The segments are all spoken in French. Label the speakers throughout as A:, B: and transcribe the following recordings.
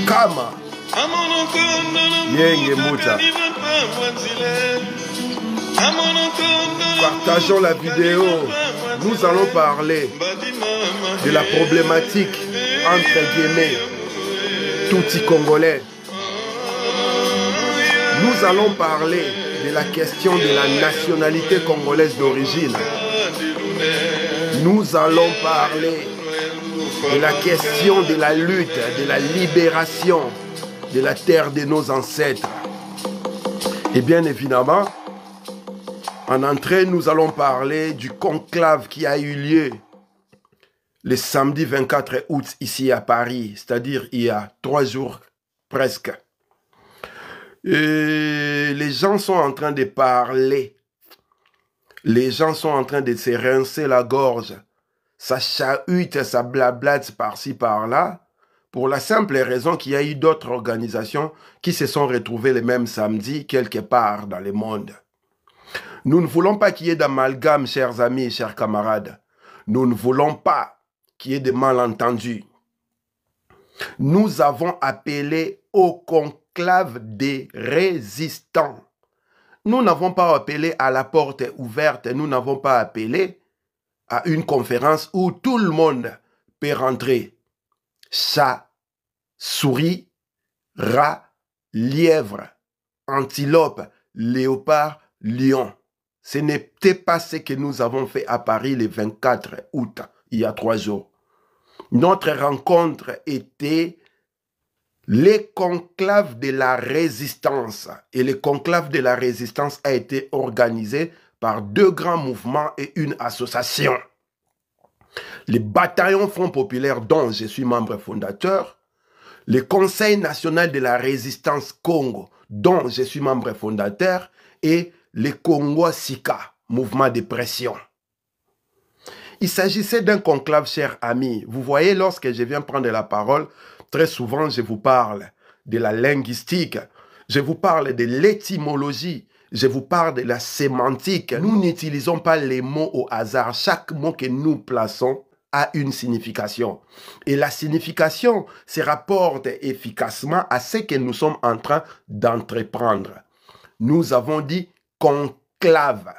A: Kama Yenge Mouta. Partageons la vidéo. Nous allons parler de la problématique entre guillemets Tutsi congolais. Nous allons parler de la question de la nationalité congolaise d'origine. Nous allons parler de la question de la lutte, de la libération de la terre de nos ancêtres. Et bien évidemment, en entrée, nous allons parler du conclave qui a eu lieu le samedi 24 août ici à Paris, c'est-à-dire il y a 3 jours presque. Et les gens sont en train de parler. Les gens sont en train de se rincer la gorge. Ça chahute, ça blablate par-ci, par-là. Pour la simple raison qu'il y a eu d'autres organisations qui se sont retrouvées le même samedi quelque part dans le monde. Nous ne voulons pas qu'il y ait d'amalgame, chers amis, chers camarades. Nous ne voulons pas qu'il y ait de malentendus. Nous avons appelé au conclave des résistants. Nous n'avons pas appelé à la porte ouverte, nous n'avons pas appelé à une conférence où tout le monde peut rentrer. Chat, souris, rat, lièvre, antilope, léopard, lion. Ce n'était pas ce que nous avons fait à Paris le 24 août, il y a 3 jours. Notre rencontre était les conclaves de la résistance. Et le conclave de la résistance a été organisé par 2 grands mouvements et une association. Le bataillon Front Populaire dont je suis membre fondateur, le Conseil national de la résistance Congo dont je suis membre fondateur et le Congo Sika, mouvement de pression. Il s'agissait d'un conclave, chers amis. Vous voyez, lorsque je viens prendre la parole, très souvent je vous parle de la linguistique, je vous parle de l'étymologie, je vous parle de la sémantique. Nous n'utilisons pas les mots au hasard. Chaque mot que nous plaçons a une signification. Et la signification se rapporte efficacement à ce que nous sommes en train d'entreprendre. Nous avons dit conclave.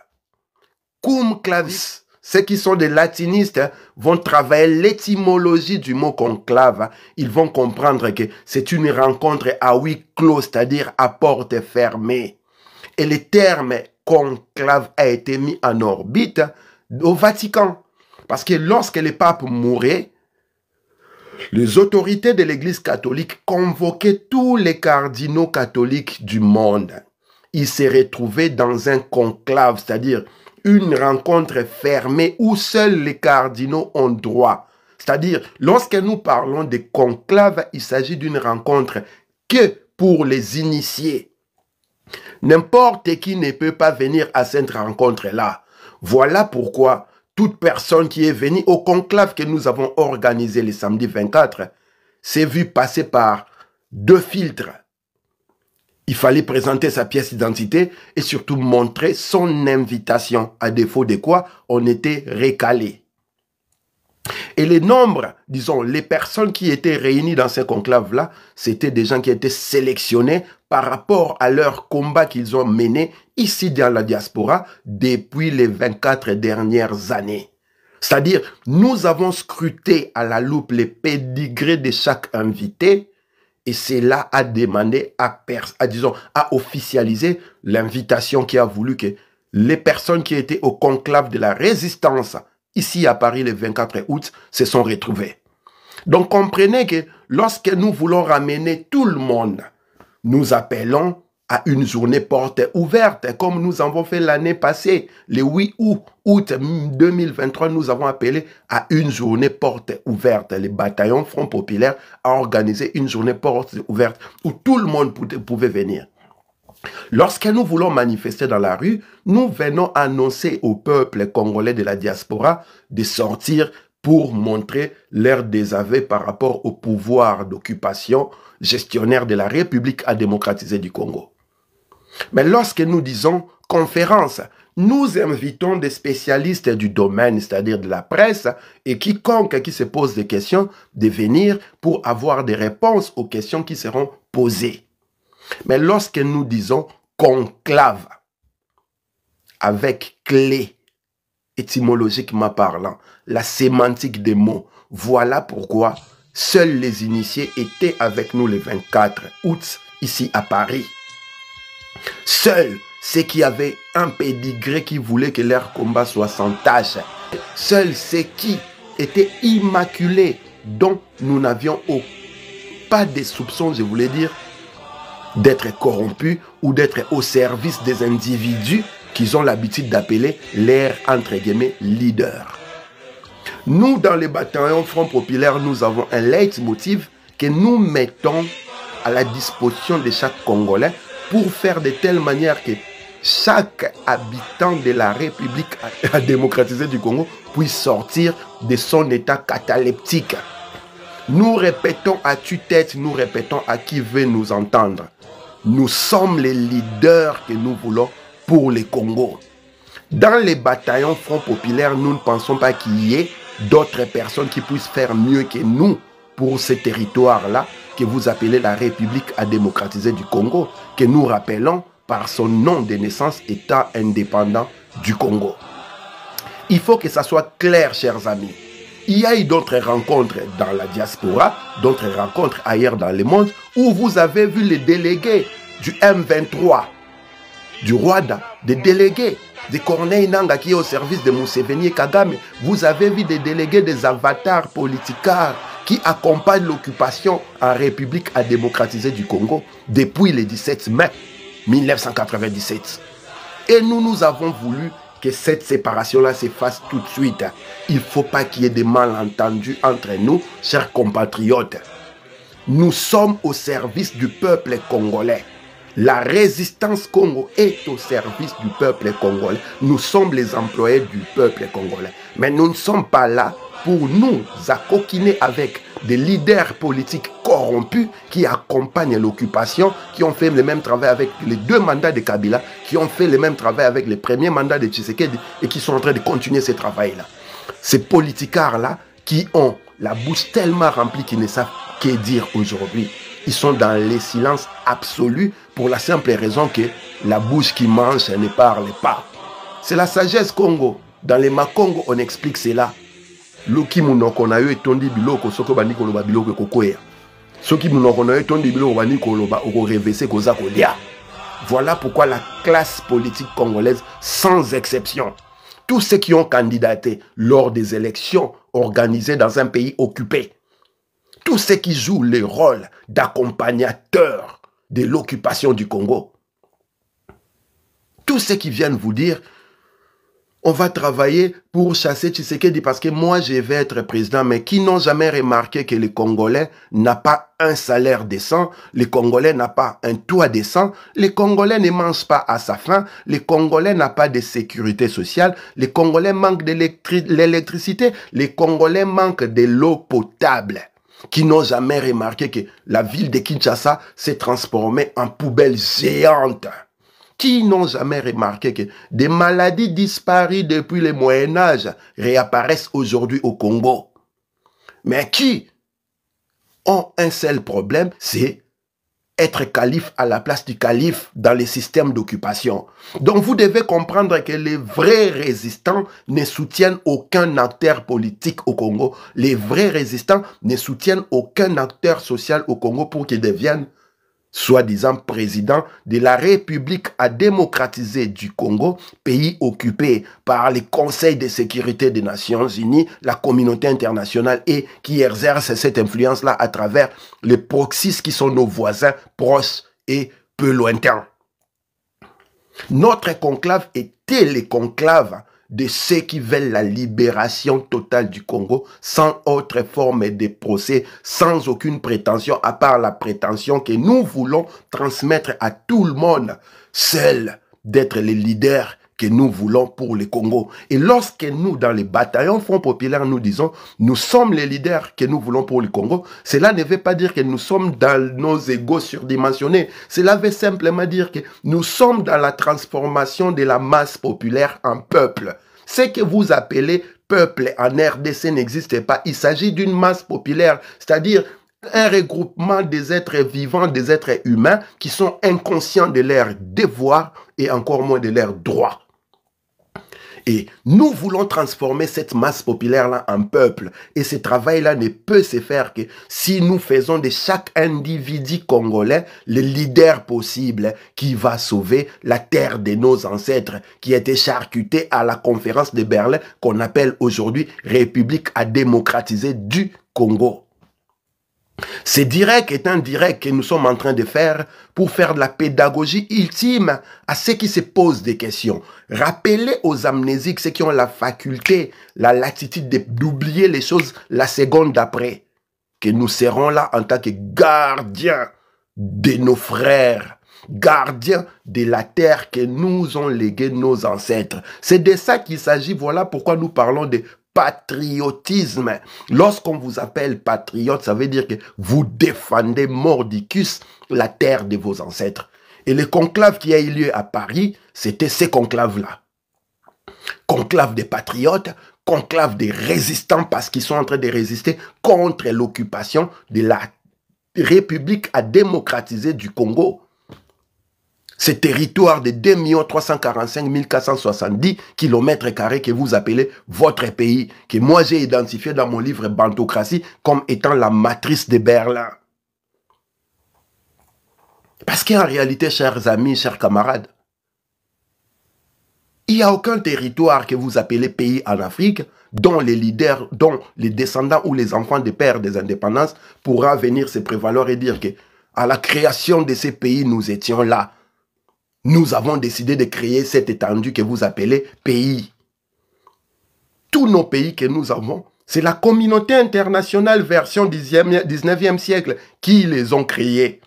A: Cum clavis. Ceux qui sont des latinistes vont travailler l'étymologie du mot conclave. Ils vont comprendre que c'est une rencontre à huis clos, c'est-à-dire à porte fermée. Et le terme conclave a été mis en orbite au Vatican. Parce que lorsque le pape mourait, les autorités de l'Église catholique convoquaient tous les cardinaux catholiques du monde. Ils se retrouvaient dans un conclave, c'est-à-dire une rencontre fermée où seuls les cardinaux ont droit. C'est-à-dire, lorsque nous parlons de conclave, il s'agit d'une rencontre que pour les initiés. N'importe qui ne peut pas venir à cette rencontre-là. Voilà pourquoi toute personne qui est venue au conclave que nous avons organisé le samedi 24 s'est vue passer par 2 filtres. Il fallait présenter sa pièce d'identité et surtout montrer son invitation, à défaut de quoi on était recalé. Et les nombres, disons, les personnes qui étaient réunies dans ce conclave-là, c'était des gens qui étaient sélectionnés par rapport à leur combat qu'ils ont mené ici dans la diaspora depuis les 24 dernières années. C'est-à-dire, nous avons scruté à la loupe les pédigrés de chaque invité. Et cela a demandé à officialiser l'invitation qui a voulu que les personnes qui étaient au conclave de la résistance, ici à Paris le 24 août, se sont retrouvées. Donc comprenez que lorsque nous voulons ramener tout le monde, nous appelons à une journée porte ouverte, comme nous avons fait l'année passée. Le 8 août 2023, nous avons appelé à une journée porte ouverte. Le bataillon Front Populaire a organisé une journée porte ouverte où tout le monde pouvait venir. Lorsque nous voulons manifester dans la rue, nous venons annoncer au peuple congolais de la diaspora de sortir pour montrer leur désaveu par rapport au pouvoir d'occupation gestionnaire de la République démocratisée du Congo. Mais lorsque nous disons conférence, nous invitons des spécialistes du domaine, c'est-à-dire de la presse, et quiconque qui se pose des questions, de venir pour avoir des réponses aux questions qui seront posées. Mais lorsque nous disons conclave, avec clé, étymologiquement parlant, la sémantique des mots, voilà pourquoi seuls les initiés étaient avec nous le 24 août, ici à Paris. Seuls ceux qui avaient un pédigré qui voulaient que leur combat soit sans tâche. Seuls ceux qui étaient immaculés, dont nous n'avions pas de soupçons, je voulais dire, d'être corrompus ou d'être au service des individus qu'ils ont l'habitude d'appeler leurs, entre guillemets, leaders. Nous, dans les bataillons Front Populaire, nous avons un leitmotiv que nous mettons à la disposition de chaque Congolais pour faire de telle manière que chaque habitant de la République démocratisée du Congo puisse sortir de son état cataleptique. Nous répétons à tue-tête, nous répétons à qui veut nous entendre. Nous sommes les leaders que nous voulons pour le Congo. Dans les bataillons Front Populaire, nous ne pensons pas qu'il y ait d'autres personnes qui puissent faire mieux que nous pour ce territoire-là que vous appelez la République à démocratiser du Congo, que nous rappelons par son nom de naissance État indépendant du Congo. Il faut que ça soit clair, chers amis. Il y a eu d'autres rencontres dans la diaspora, d'autres rencontres ailleurs dans le monde, où vous avez vu les délégués du M23, du Rwanda, des délégués de Corneille Nangaa qui est au service de Museveni et Kagame. Vous avez vu des délégués des avatars politicards qui accompagnent l'occupation en République à démocratiser du Congo depuis le 17 mai 1997. Et nous avons voulu que cette séparation-là se fasse tout de suite. Il ne faut pas qu'il y ait des malentendus entre nous, chers compatriotes. Nous sommes au service du peuple congolais. La résistance Congo est au service du peuple congolais. Nous sommes les employés du peuple congolais. Mais nous ne sommes pas là pour nous accoquiner avec des leaders politiques corrompus qui accompagnent l'occupation, qui ont fait le même travail avec les deux mandats de Kabila, qui ont fait le même travail avec les premiers mandats de Tshisekedi et qui sont en train de continuer ce travail-là. Ces politicards-là qui ont la bouche tellement remplie qu'ils ne savent que dire aujourd'hui. Ils sont dans le silence absolu pour la simple raison que la bouche qui mange ne parle pas. C'est la sagesse Congo. Dans les Makongo, on explique cela. Loki munoko na yo etondi biloko soko bandi koloba biloko kokoya. Soki munoko na yo etondi biloko bandi koloba oko revese koza kolia. Voilà pourquoi la classe politique congolaise, sans exception, tous ceux qui ont candidaté lors des élections organisées dans un pays occupé, tous ceux qui jouent le rôle d'accompagnateurs de l'occupation du Congo, tous ceux qui viennent vous dire on va travailler pour chasser Tshisekedi parce que moi je vais être président, mais qui n'ont jamais remarqué que le Congolais n'a pas un salaire décent, le Congolais n'a pas un toit décent, le Congolais ne mange pas à sa faim, le Congolais n'a pas de sécurité sociale, le Congolais manque de l'électricité, le Congolais manque de l'eau potable, qui n'ont jamais remarqué que la ville de Kinshasa s'est transformée en poubelle géante, qui n'ont jamais remarqué que des maladies disparues depuis le Moyen-Âge réapparaissent aujourd'hui au Congo. Mais qui ont un seul problème, c'est être calife à la place du calife dans les systèmes d'occupation. Donc vous devez comprendre que les vrais résistants ne soutiennent aucun acteur politique au Congo. Les vrais résistants ne soutiennent aucun acteur social au Congo pour qu'ils deviennent soi-disant président de la République à démocratiser du Congo, pays occupé par les conseils de sécurité des Nations Unies, la communauté internationale et qui exerce cette influence-là à travers les proxys qui sont nos voisins proches et peu lointains. Notre conclave était le conclave de ceux qui veulent la libération totale du Congo sans autre forme de procès, sans aucune prétention, à part la prétention que nous voulons transmettre à tout le monde, celle d'être les leaders que nous voulons pour le Congo. Et lorsque nous, dans les bataillons Front Populaire, nous disons, nous sommes les leaders que nous voulons pour le Congo, cela ne veut pas dire que nous sommes dans nos égos surdimensionnés. Cela veut simplement dire que nous sommes dans la transformation de la masse populaire en peuple. Ce que vous appelez peuple en RDC n'existe pas. Il s'agit d'une masse populaire, c'est-à-dire un regroupement des êtres vivants, des êtres humains qui sont inconscients de leurs devoirs et encore moins de leurs droits. Et nous voulons transformer cette masse populaire-là en peuple. Et ce travail-là ne peut se faire que si nous faisons de chaque individu congolais le leader possible qui va sauver la terre de nos ancêtres qui était charcutée à la conférence de Berlin qu'on appelle aujourd'hui République à démocratiser du Congo. C'est direct et indirect que nous sommes en train de faire pour faire de la pédagogie ultime à ceux qui se posent des questions. Rappelez aux amnésiques, ceux qui ont la faculté, la latitude d'oublier les choses la seconde d'après, que nous serons là en tant que gardiens de nos frères, gardiens de la terre que nous ont légué nos ancêtres. C'est de ça qu'il s'agit. Voilà pourquoi nous parlons de patriotisme. Lorsqu'on vous appelle patriote, ça veut dire que vous défendez mordicus la terre de vos ancêtres. Et le conclave qui a eu lieu à Paris, c'était ces conclaves-là. Conclave des patriotes, conclave des résistants parce qu'ils sont en train de résister contre l'occupation de la République à démocratiser du Congo. Ce territoire de 2 345 470 km² que vous appelez votre pays, que moi j'ai identifié dans mon livre Bantocratie comme étant la matrice de Berlin. Parce qu'en réalité, chers amis, chers camarades, il n'y a aucun territoire que vous appelez pays en Afrique dont les leaders, dont les descendants ou les enfants des pères des indépendances pourra venir se prévaloir et dire que à la création de ces pays, nous étions là. Nous avons décidé de créer cette étendue que vous appelez pays. Tous nos pays que nous avons, c'est la communauté internationale version 19e siècle qui les ont créés.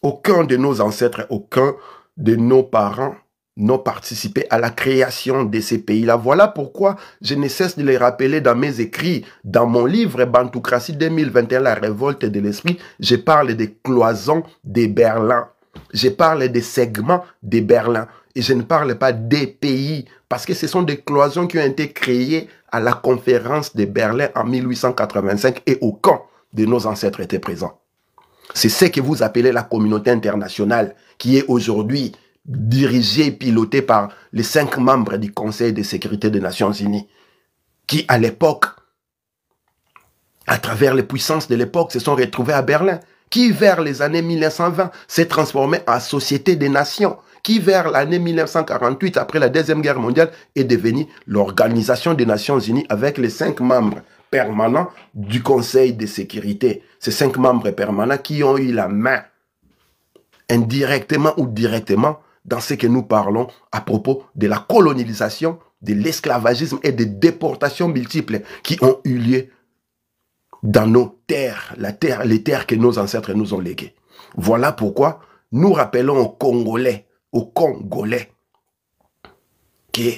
A: Aucun de nos ancêtres, aucun de nos parents n'ont participé à la création de ces pays-là. Voilà pourquoi je ne cesse de les rappeler dans mes écrits. Dans mon livre Bantocratie 2021, la révolte de l'esprit, je parle des cloisons de Berlin. Je parle des segments de Berlin et je ne parle pas des pays parce que ce sont des cloisons qui ont été créées à la conférence de Berlin en 1885 et aucun de nos ancêtres était présent. C'est ce que vous appelez la communauté internationale qui est aujourd'hui dirigée et pilotée par les 5 membres du Conseil de sécurité des Nations Unies qui à l'époque, à travers les puissances de l'époque, se sont retrouvés à Berlin, qui vers les années 1920 s'est transformé en Société des Nations, qui vers l'année 1948, après la Deuxième Guerre mondiale, est devenue l'Organisation des Nations Unies avec les 5 membres permanents du Conseil de sécurité. Ces 5 membres permanents qui ont eu la main, indirectement ou directement, dans ce que nous parlons à propos de la colonisation, de l'esclavagisme et des déportations multiples qui ont eu lieu dans nos terres, les terres que nos ancêtres nous ont léguées. Voilà pourquoi nous rappelons aux Congolais, que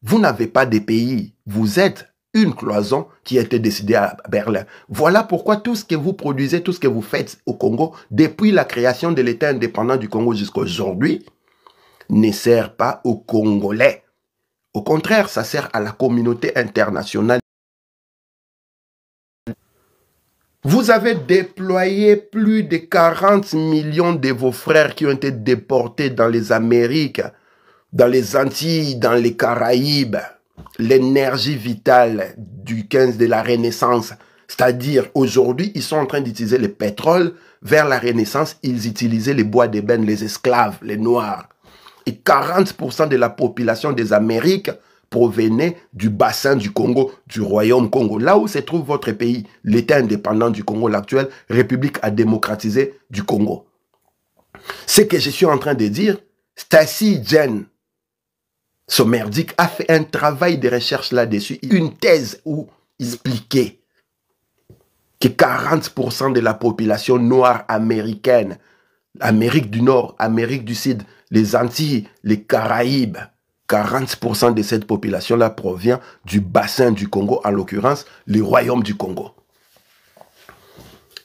A: vous n'avez pas de pays, vous êtes une cloison qui a été décidée à Berlin. Voilà pourquoi tout ce que vous produisez, tout ce que vous faites au Congo, depuis la création de l'État indépendant du Congo jusqu'à aujourd'hui, ne sert pas aux Congolais. Au contraire, ça sert à la communauté internationale. Vous avez déployé plus de 40 millions de vos frères qui ont été déportés dans les Amériques, dans les Antilles, dans les Caraïbes. L'énergie vitale du 15 de la Renaissance. C'est-à-dire, aujourd'hui, ils sont en train d'utiliser le pétrole. Vers la Renaissance, ils utilisaient les bois d'ébène, les esclaves, les Noirs. Et 40% de la population des Amériques provenait du bassin du Congo, du royaume Congo. Là où se trouve votre pays, l'État indépendant du Congo, l'actuelle République à démocratiser du Congo. Ce que je suis en train de dire, Stacy Jen Sommerdic a fait un travail de recherche là-dessus, une thèse où il expliquait que 40% de la population noire américaine, Amérique du Nord, Amérique du Sud, les Antilles, les Caraïbes, 40% de cette population-là provient du bassin du Congo, en l'occurrence, le royaume du Congo.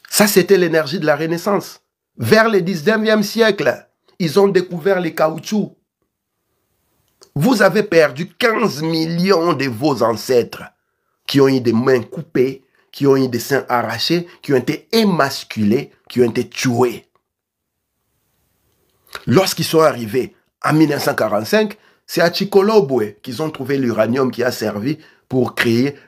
A: Ça, c'était l'énergie de la Renaissance. Vers le 19e siècle, ils ont découvert les caoutchoucs. Vous avez perdu 15 millions de vos ancêtres qui ont eu des mains coupées, qui ont eu des seins arrachés, qui ont été émasculés, qui ont été tués. Lorsqu'ils sont arrivés en 1945, c'est à Chikolobwe qu'ils ont trouvé l'uranium qui a servi pour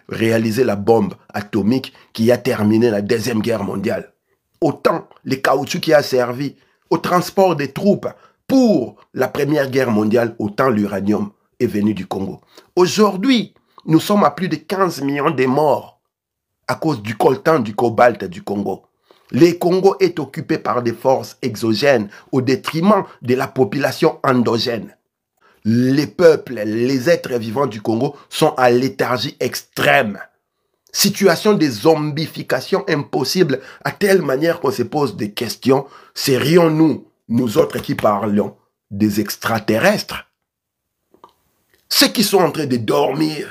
A: réaliser la bombe atomique qui a terminé la Deuxième Guerre mondiale. Autant le caoutchouc qui a servi au transport des troupes pour la Première Guerre mondiale, autant l'uranium est venu du Congo. Aujourd'hui, nous sommes à plus de 15 millions de morts à cause du coltan, du cobalt du Congo. Le Congo est occupé par des forces exogènes au détriment de la population endogène. Les peuples, les êtres vivants du Congo sont à léthargie extrême. Situation de zombification impossible à telle manière qu'on se pose des questions. Serions-nous, nous autres qui parlons, des extraterrestres? Ceux qui sont en train de dormir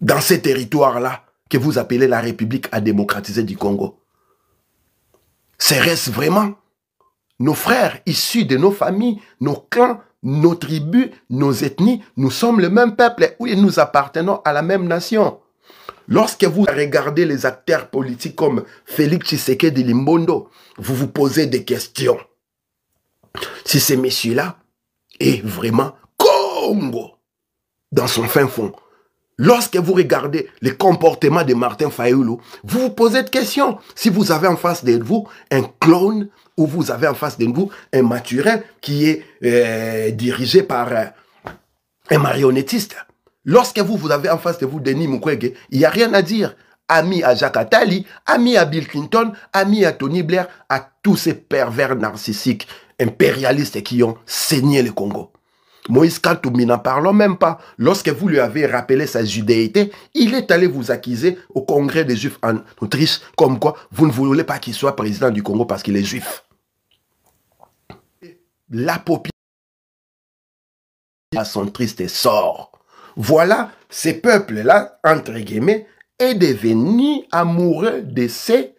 A: dans ces territoires-là que vous appelez la République à démocratiser du Congo. Serait-ce vraiment nos frères issus de nos familles, nos clans, nos tribus, nos ethnies? Nous sommes le même peuple et nous appartenons à la même nation. Lorsque vous regardez les acteurs politiques comme Félix Tshisekedi Limbondo, vous vous posez des questions. Si ces messieurs-là est vraiment Congo dans son fin fond, lorsque vous regardez les comportements de Martin Fayulu, vous vous posez des questions. Si vous avez en face de vous un clone ou vous avez en face de vous un Mathurin qui est dirigé par un marionnettiste. Lorsque vous avez en face de vous Denis Mukwege, il n'y a rien à dire. Ami à Jacques Attali, ami à Bill Clinton, ami à Tony Blair, à tous ces pervers narcissiques, impérialistes qui ont saigné le Congo. Moïse Katumbi, n'en parlons même pas. Lorsque vous lui avez rappelé sa judéité, il est allé vous accuser au Congrès des Juifs en Autriche, comme quoi vous ne voulez pas qu'il soit président du Congo parce qu'il est juif. La population a son triste sort. Voilà, ces peuples-là, entre guillemets, est devenu amoureux de ces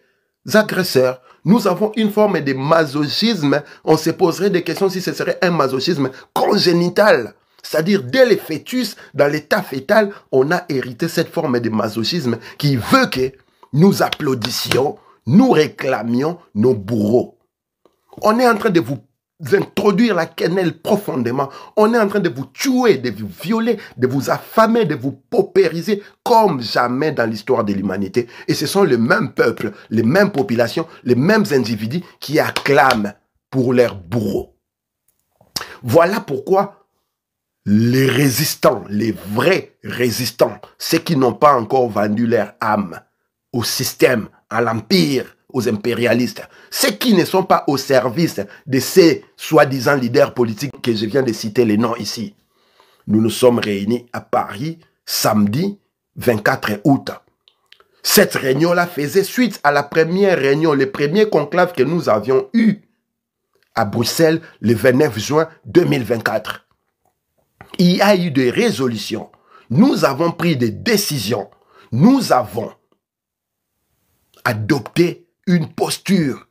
A: agresseurs. Nous avons une forme de masochisme. On se poserait des questions si ce serait un masochisme congénital. C'est-à-dire, dès le fœtus, dans l'état fœtal, on a hérité cette forme de masochisme qui veut que nous applaudissions, nous réclamions nos bourreaux. On est en train de vous introduire la quenelle profondément. On est en train de vous tuer, de vous violer, de vous affamer, de vous paupériser comme jamais dans l'histoire de l'humanité. Et ce sont les mêmes peuples, les mêmes populations, les mêmes individus qui acclament pour leurs bourreaux. Voilà pourquoi les résistants, les vrais résistants, ceux qui n'ont pas encore vendu leur âme au système, à l'empire, aux impérialistes, ceux qui ne sont pas au service de ces soi-disant leaders politiques que je viens de citer les noms ici. Nous nous sommes réunis à Paris samedi 24 août. Cette réunion-là faisait suite à la première réunion, le premier conclave que nous avions eu à Bruxelles le 29 juin 2024. Il y a eu des résolutions. Nous avons pris des décisions. Nous avons adopté une posture.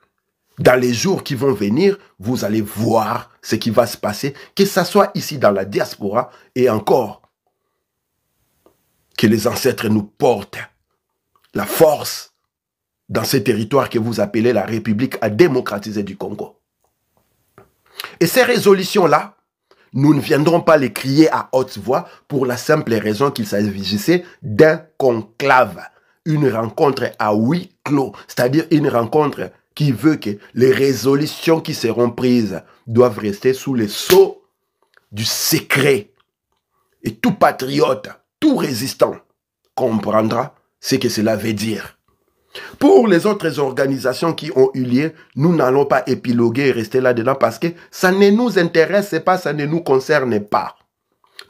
A: Dans les jours qui vont venir, vous allez voir ce qui va se passer, que ce soit ici dans la diaspora et encore que les ancêtres nous portent la force dans ces territoires que vous appelez la République à démocratiser du Congo. Et ces résolutions-là, nous ne viendrons pas les crier à haute voix pour la simple raison qu'il s'agissait d'un conclave. Une rencontre à huis clos, c'est-à-dire une rencontre qui veut que les résolutions qui seront prises doivent rester sous le sceau du secret. Et tout patriote, tout résistant comprendra ce que cela veut dire. Pour les autres organisations qui ont eu lieu, nous n'allons pas épiloguer et rester là-dedans parce que ça ne nous intéresse pas, ça ne nous concerne pas.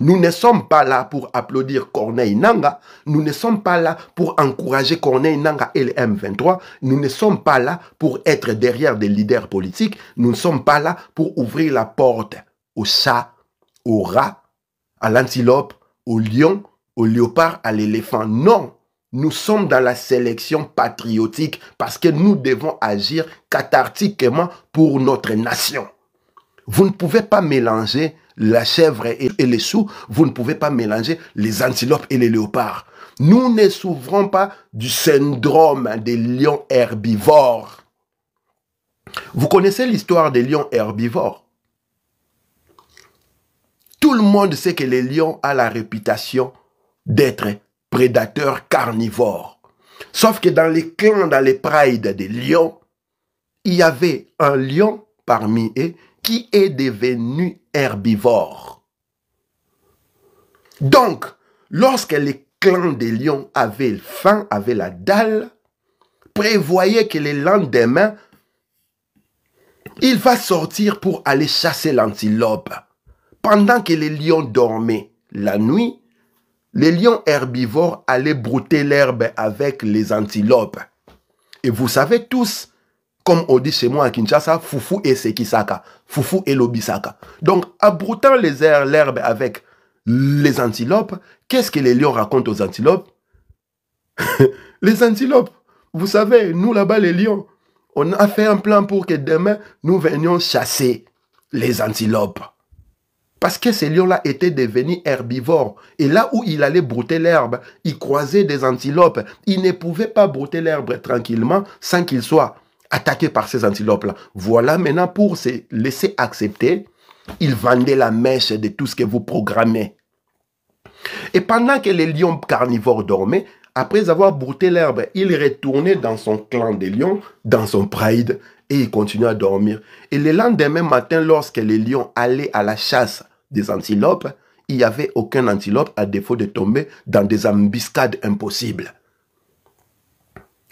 A: Nous ne sommes pas là pour applaudir Corneille Nangaa. Nous ne sommes pas là pour encourager Corneille Nangaa et le M23. Nous ne sommes pas là pour être derrière des leaders politiques. Nous ne sommes pas là pour ouvrir la porte aux chats, aux rats à l'antilope, au lion, au léopard, à l'éléphant. Non, nous sommes dans la sélection patriotique parce que nous devons agir cathartiquement pour notre nation. Vous ne pouvez pas mélanger la chèvre et les choux, vous ne pouvez pas mélanger les antilopes et les léopards. Nous ne souffrons pas du syndrome des lions herbivores. Vous connaissez l'histoire des lions herbivores? Tout le monde sait que les lions ont la réputation d'être prédateurs carnivores. Sauf que dans les clans, dans les prides des lions, il y avait un lion parmi eux qui est devenu herbivore. Donc, lorsque les clans des lions avaient faim, avaient la dalle, prévoyaient que le lendemain, il va sortir pour aller chasser l'antilope. Pendant que les lions dormaient la nuit, les lions herbivores allaient brouter l'herbe avec les antilopes. Et vous savez tous, comme on dit chez moi à Kinshasa, foufou et sekisaka, foufou et lobisaka. Donc, en broutant l'herbe avec les antilopes, qu'est-ce que les lions racontent aux antilopes? Les antilopes, vous savez, nous là-bas les lions, on a fait un plan pour que demain, nous venions chasser les antilopes. Parce que ces lions-là étaient devenus herbivores. Et là où il allait brouter l'herbe, il croisait des antilopes. Il ne pouvait pas brouter l'herbe tranquillement sans qu'il soit attaqué par ces antilopes-là. Voilà maintenant pour se laisser accepter, il vendait la mèche de tout ce que vous programmez. Et pendant que les lions carnivores dormaient, après avoir brouté l'herbe, il retournait dans son clan des lions, dans son pride, et il continuait à dormir. Et le lendemain matin, lorsque les lions allaient à la chasse des antilopes, il n'y avait aucun antilope à défaut de tomber dans des embuscades impossibles.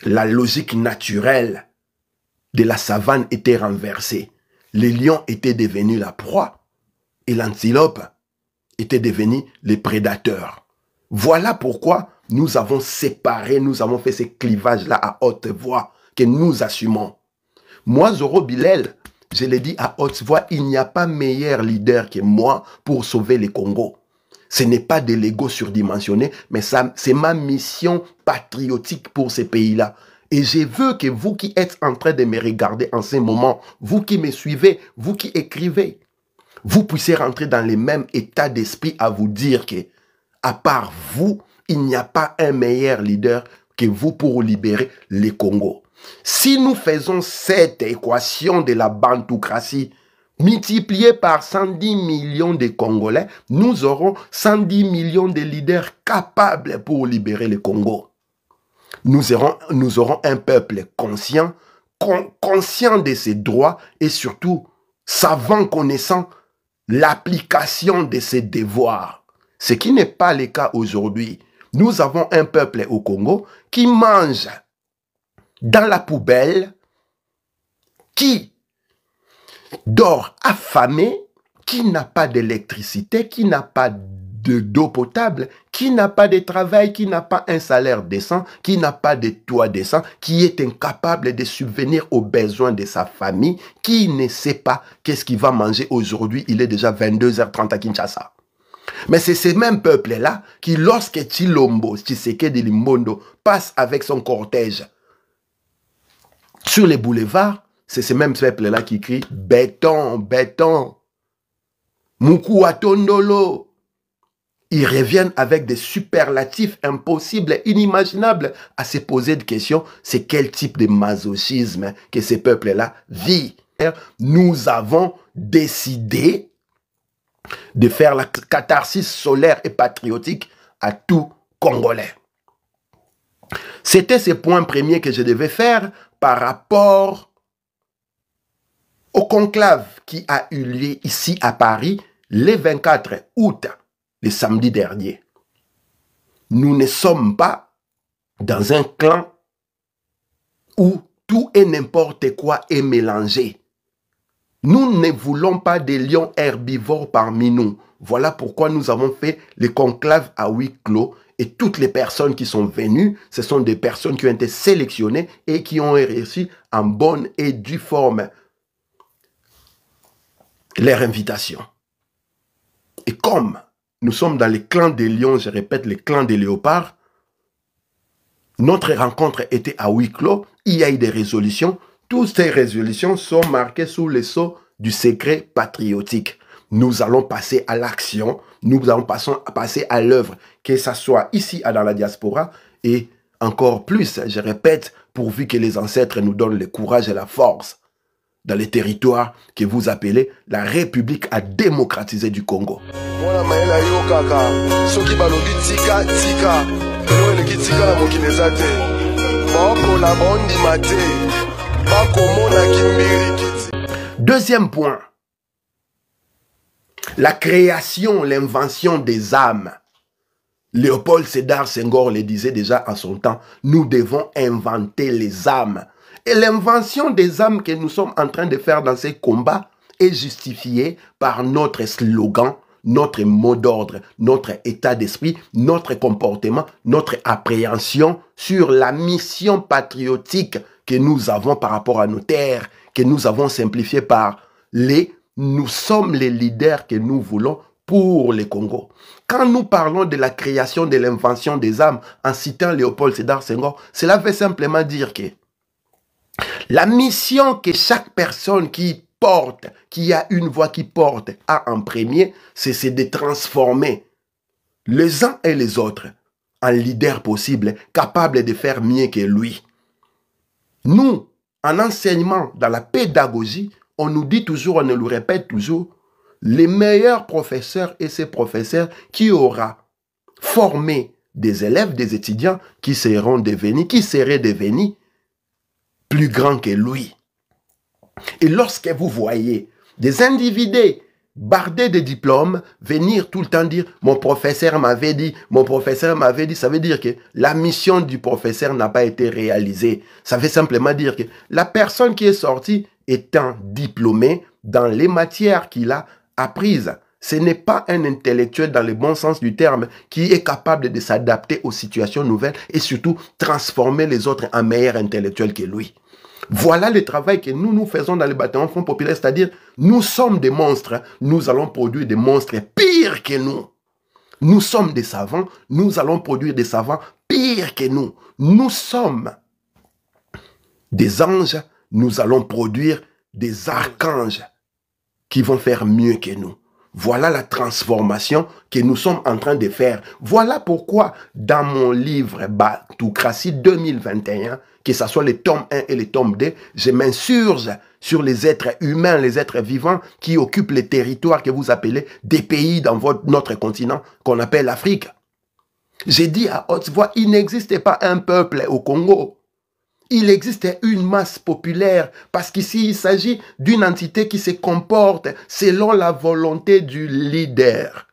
A: La logique naturelle de la savane était renversée. Les lions étaient devenus la proie et l'antilope était devenu les prédateurs. Voilà pourquoi nous avons séparé, nous avons fait ces clivages-là à haute voix que nous assumons. Moi, Zoro Bilel, je l'ai dit à haute voix, il n'y a pas meilleur leader que moi pour sauver le Congo. Ce n'est pas de l'ego surdimensionné, mais c'est ma mission patriotique pour ces pays-là. Et je veux que vous qui êtes en train de me regarder en ce moment, vous qui me suivez, vous qui écrivez, vous puissiez rentrer dans le même état d'esprit à vous dire que, à part vous, il n'y a pas un meilleur leader que vous pour libérer le Congo. Si nous faisons cette équation de la bantoocratie multipliée par 110 millions de Congolais, nous aurons 110 millions de leaders capables pour libérer le Congo. Nous aurons un peuple conscient, conscient de ses droits et surtout savant, connaissant l'application de ses devoirs. Ce qui n'est pas le cas aujourd'hui. Nous avons un peuple au Congo qui mange dans la poubelle, qui dort affamé, qui n'a pas d'électricité, qui n'a pas d'eau potable, qui n'a pas de travail, qui n'a pas un salaire décent, qui n'a pas de toit décent, qui est incapable de subvenir aux besoins de sa famille, qui ne sait pas qu'est-ce qu'il va manger aujourd'hui. Il est déjà 22h30 à Kinshasa. Mais c'est ces mêmes peuples-là qui, lorsque Tshilombo, Tshisekedi Limbondo, passe avec son cortège sur les boulevards, c'est ces mêmes peuples-là qui crient « Béton, béton, Muku Atondolo ». Ils reviennent avec des superlatifs impossibles, inimaginables, à se poser des questions. C'est quel type de masochisme que ces peuples-là vivent. Nous avons décidé de faire la catharsis solaire et patriotique à tout Congolais. C'était ce point premier que je devais faire par rapport au conclave qui a eu lieu ici à Paris le 24 août, le samedi dernier. Nous ne sommes pas dans un clan où tout et n'importe quoi est mélangé. Nous ne voulons pas des lions herbivores parmi nous. Voilà pourquoi nous avons fait le conclave à huis clos. Et toutes les personnes qui sont venues, ce sont des personnes qui ont été sélectionnées et qui ont reçu en bonne et due forme leur invitation. Et comme nous sommes dans les clans des lions, je répète, les clans des léopards. Notre rencontre était à huis clos. Il y a eu des résolutions. Toutes ces résolutions sont marquées sous le sceau du secret patriotique. Nous allons passer à l'action. Nous allons passer à l'œuvre, que ce soit ici dans la diaspora et encore plus, je répète, pourvu que les ancêtres nous donnent le courage et la force dans les territoires que vous appelez la République à démocratiser du Congo. Deuxième point, la création, l'invention des âmes. Léopold Sédar Senghor le disait déjà en son temps, nous devons inventer les âmes. Et l'invention des âmes que nous sommes en train de faire dans ces combats est justifiée par notre slogan, notre mot d'ordre, notre état d'esprit, notre comportement, notre appréhension sur la mission patriotique que nous avons par rapport à nos terres, que nous avons simplifié par nous sommes les leaders que nous voulons pour le Congo. Quand nous parlons de la création, de l'invention des âmes, en citant Léopold Sédar Senghor, cela veut simplement dire que la mission que chaque personne qui porte, qui a une voix qui porte, a en premier, c'est de transformer les uns et les autres en leaders possibles, capables de faire mieux que lui. Nous, en enseignement, dans la pédagogie, on nous dit toujours, on nous le répète toujours, les meilleurs professeurs et ces professeurs qui auront formé des élèves, des étudiants qui seraient devenus plus grands que lui. Et lorsque vous voyez des individus bardés de diplômes venir tout le temps dire « mon professeur m'avait dit », ça veut dire que la mission du professeur n'a pas été réalisée. Ça veut simplement dire que la personne qui est sortie étant diplômée dans les matières qu'il a apprises, ce n'est pas un intellectuel dans le bon sens du terme qui est capable de s'adapter aux situations nouvelles et surtout transformer les autres en meilleurs intellectuels que lui. Voilà le travail que nous faisons dans le bâtiment Front Populaire, c'est-à-dire nous sommes des monstres, nous allons produire des monstres pires que nous. Nous sommes des savants, nous allons produire des savants pires que nous. Nous sommes des anges, nous allons produire des archanges qui vont faire mieux que nous. Voilà la transformation que nous sommes en train de faire. Voilà pourquoi dans mon livre Batoukratie 2021, que ce soit les tomes 1 et les tomes 2, je m'insurge sur les êtres humains, les êtres vivants qui occupent les territoires que vous appelez des pays dans notre continent qu'on appelle l'Afrique. J'ai dit à haute voix, il n'existe pas un peuple au Congo. Il existe une masse populaire parce qu'ici, il s'agit d'une entité qui se comporte selon la volonté du leader.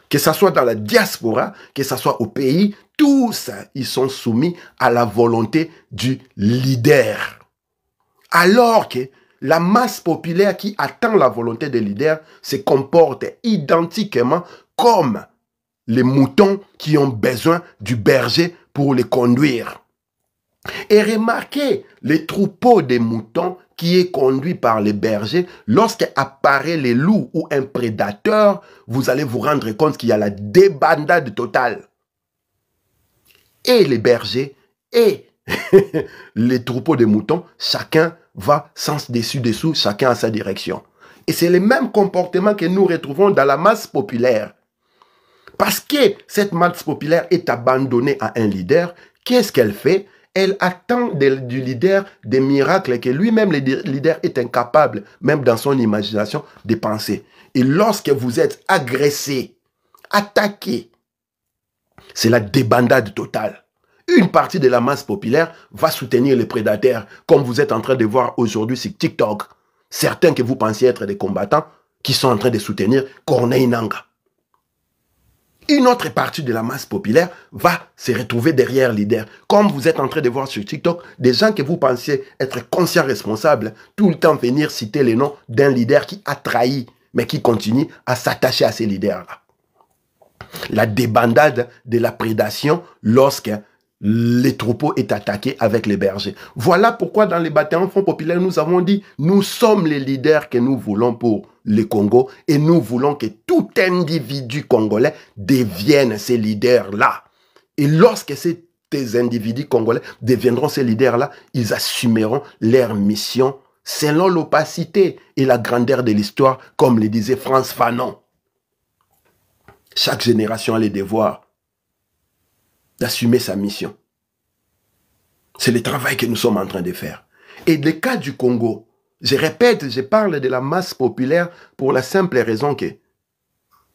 A: Que ce soit dans la diaspora, que ce soit au pays, tous, ils sont soumis à la volonté du leader. Alors que la masse populaire qui attend la volonté des leaders se comporte identiquement comme les moutons qui ont besoin du berger pour les conduire. Et remarquez les troupeaux des moutons qui est conduit par les bergers. Lorsqu'apparaît les loups ou un prédateur, vous allez vous rendre compte qu'il y a la débandade totale. Et les bergers et les troupeaux des moutons, chacun va sens dessus-dessous, chacun à sa direction. Et c'est le même comportement que nous retrouvons dans la masse populaire. Parce que cette masse populaire est abandonnée à un leader, qu'est-ce qu'elle fait? Elle attend du leader des miracles que lui-même, le leader, est incapable, même dans son imagination, de penser. Et lorsque vous êtes agressé, attaqué, c'est la débandade totale. Une partie de la masse populaire va soutenir les prédateurs, comme vous êtes en train de voir aujourd'hui sur TikTok. Certains que vous pensiez être des combattants, qui sont en train de soutenir Corneille Nangaa. Une autre partie de la masse populaire va se retrouver derrière le leader. Comme vous êtes en train de voir sur TikTok, des gens que vous pensiez être conscients responsables, tout le temps venir citer les noms d'un leader qui a trahi, mais qui continue à s'attacher à ces leaders-là. La débandade de la prédation lorsque les troupeaux est attaqué avec les bergers. Voilà pourquoi dans les bataillons Front populaire, nous avons dit, nous sommes les leaders que nous voulons pour le Congo et nous voulons que tout individu congolais devienne ces leaders-là. Et lorsque ces individus congolais deviendront ces leaders-là, ils assumeront leur mission selon l'opacité et la grandeur de l'histoire, comme le disait Frantz Fanon. Chaque génération a le devoir d'assumer sa mission. C'est le travail que nous sommes en train de faire. Et le cas du Congo, je répète, je parle de la masse populaire pour la simple raison que